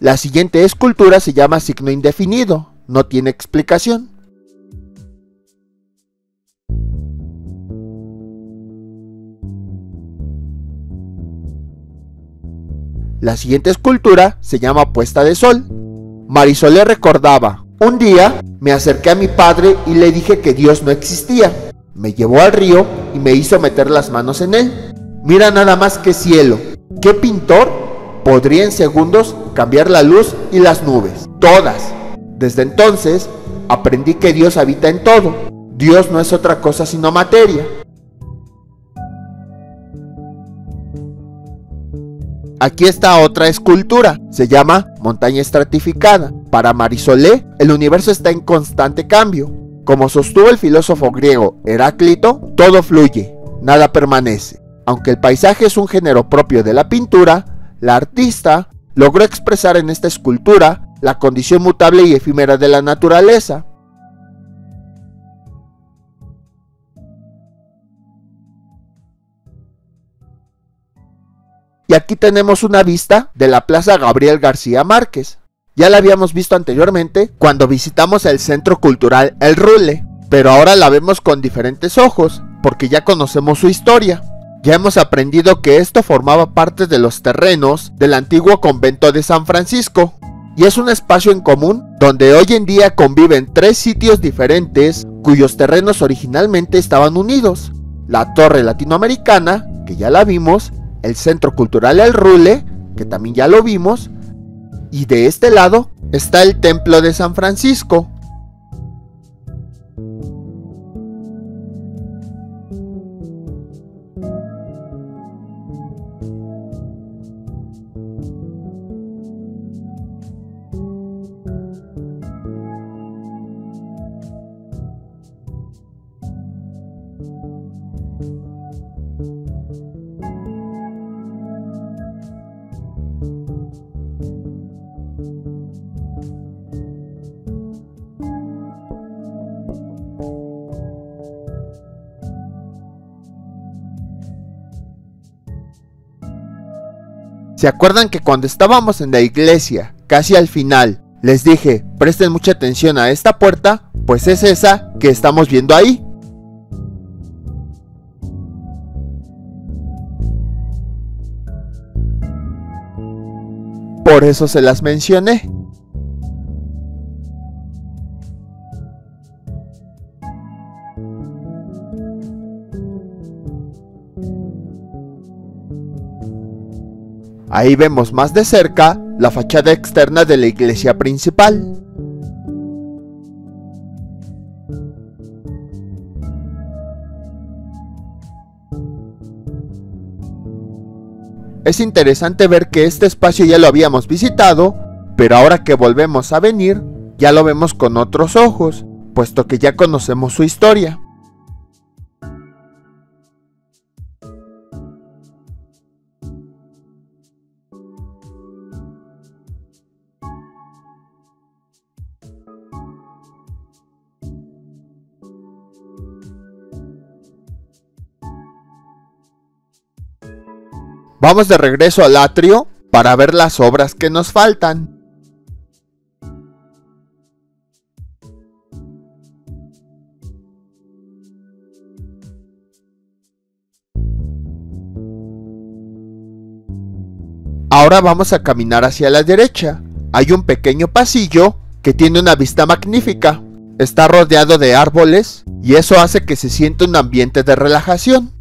La siguiente escultura se llama Signo Indefinido, no tiene explicación. La siguiente escultura se llama Puesta de Sol. Marie-Solé recordaba: un día me acerqué a mi padre y le dije que Dios no existía. Me llevó al río y me hizo meter las manos en él. Mira nada más qué cielo. ¿Qué pintor podría en segundos cambiar la luz y las nubes? Todas. Desde entonces aprendí que Dios habita en todo. Dios no es otra cosa sino materia. Aquí está otra escultura, se llama Montaña Estratificada. Para Marie-Solé, el universo está en constante cambio. Como sostuvo el filósofo griego Heráclito, todo fluye, nada permanece. Aunque el paisaje es un género propio de la pintura, la artista logró expresar en esta escultura la condición mutable y efímera de la naturaleza. Y aquí tenemos una vista de la Plaza Gabriel García Márquez. Ya la habíamos visto anteriormente cuando visitamos el Centro Cultural El Rule, pero ahora la vemos con diferentes ojos, porque ya conocemos su historia. Ya hemos aprendido que esto formaba parte de los terrenos del antiguo convento de San Francisco, y es un espacio en común donde hoy en día conviven tres sitios diferentes cuyos terrenos originalmente estaban unidos: la Torre Latinoamericana, que ya la vimos, el Centro Cultural El Rule, que también ya lo vimos, y de este lado está el Templo de San Francisco. ¿Se acuerdan que cuando estábamos en la iglesia, casi al final, les dije, presten mucha atención a esta puerta? Pues es esa que estamos viendo ahí. Por eso se las mencioné. Ahí vemos más de cerca la fachada externa de la iglesia principal. Es interesante ver que este espacio ya lo habíamos visitado, pero ahora que volvemos a venir, ya lo vemos con otros ojos, puesto que ya conocemos su historia. Vamos de regreso al atrio para ver las obras que nos faltan. Ahora vamos a caminar hacia la derecha. Hay un pequeño pasillo que tiene una vista magnífica. Está rodeado de árboles y eso hace que se sienta un ambiente de relajación.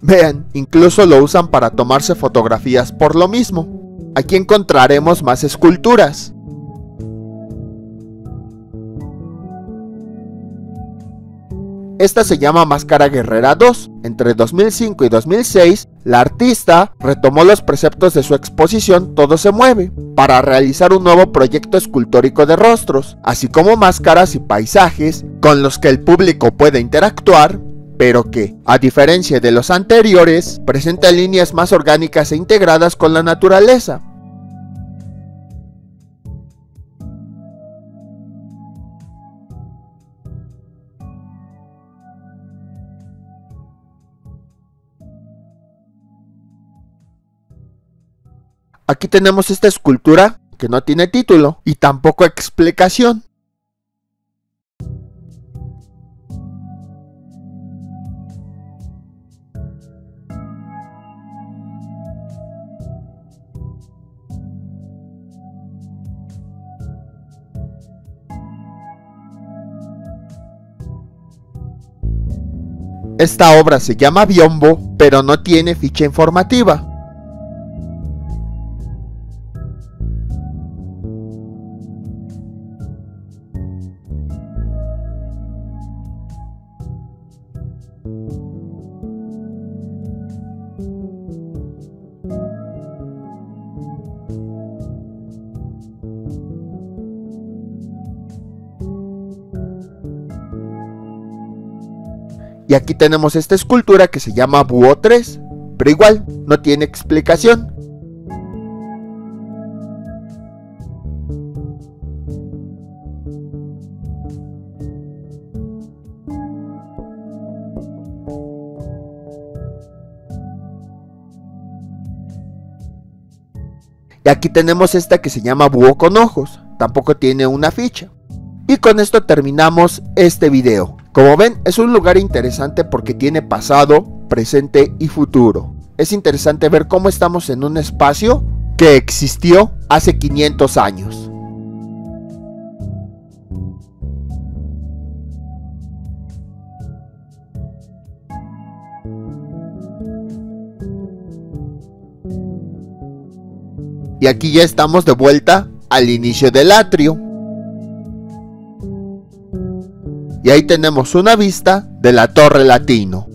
Vean, incluso lo usan para tomarse fotografías por lo mismo. Aquí encontraremos más esculturas. Esta se llama Máscara Guerrera 2. Entre 2005 y 2006, la artista retomó los preceptos de su exposición Todo se mueve, para realizar un nuevo proyecto escultórico de rostros, así como máscaras y paisajes con los que el público puede interactuar, pero que, a diferencia de los anteriores, presenta líneas más orgánicas e integradas con la naturaleza. Aquí tenemos esta escultura que no tiene título y tampoco explicación. Esta obra se llama Biombo, pero no tiene ficha informativa. Y aquí tenemos esta escultura que se llama Búho 3, pero igual no tiene explicación. Y aquí tenemos esta que se llama Búho con ojos, tampoco tiene una ficha. Y con esto terminamos este video. Como ven, es un lugar interesante porque tiene pasado, presente y futuro. Es interesante ver cómo estamos en un espacio que existió hace 500 años. Y aquí ya estamos de vuelta al inicio del atrio. Y ahí tenemos una vista de la Torre Latino.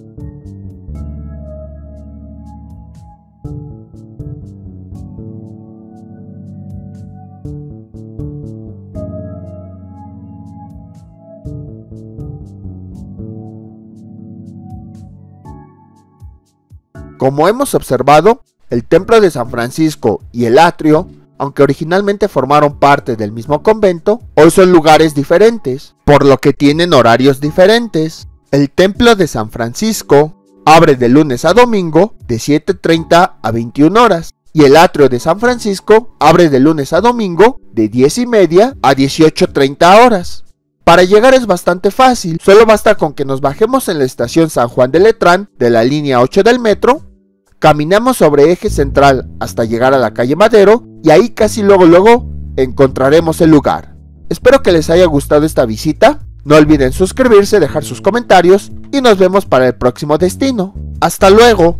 Como hemos observado, el Templo de San Francisco y el atrio, aunque originalmente formaron parte del mismo convento, hoy son lugares diferentes, por lo que tienen horarios diferentes. El Templo de San Francisco abre de lunes a domingo de 7:30 a 21 horas y el atrio de San Francisco abre de lunes a domingo de 10:30 a 18:30 horas. Para llegar es bastante fácil, solo basta con que nos bajemos en la estación San Juan de Letrán de la línea 8 del metro, caminamos sobre eje central hasta llegar a la calle Madero y ahí casi luego encontraremos el lugar. Espero que les haya gustado esta visita, no olviden suscribirse, dejar sus comentarios y nos vemos para el próximo destino. ¡Hasta luego!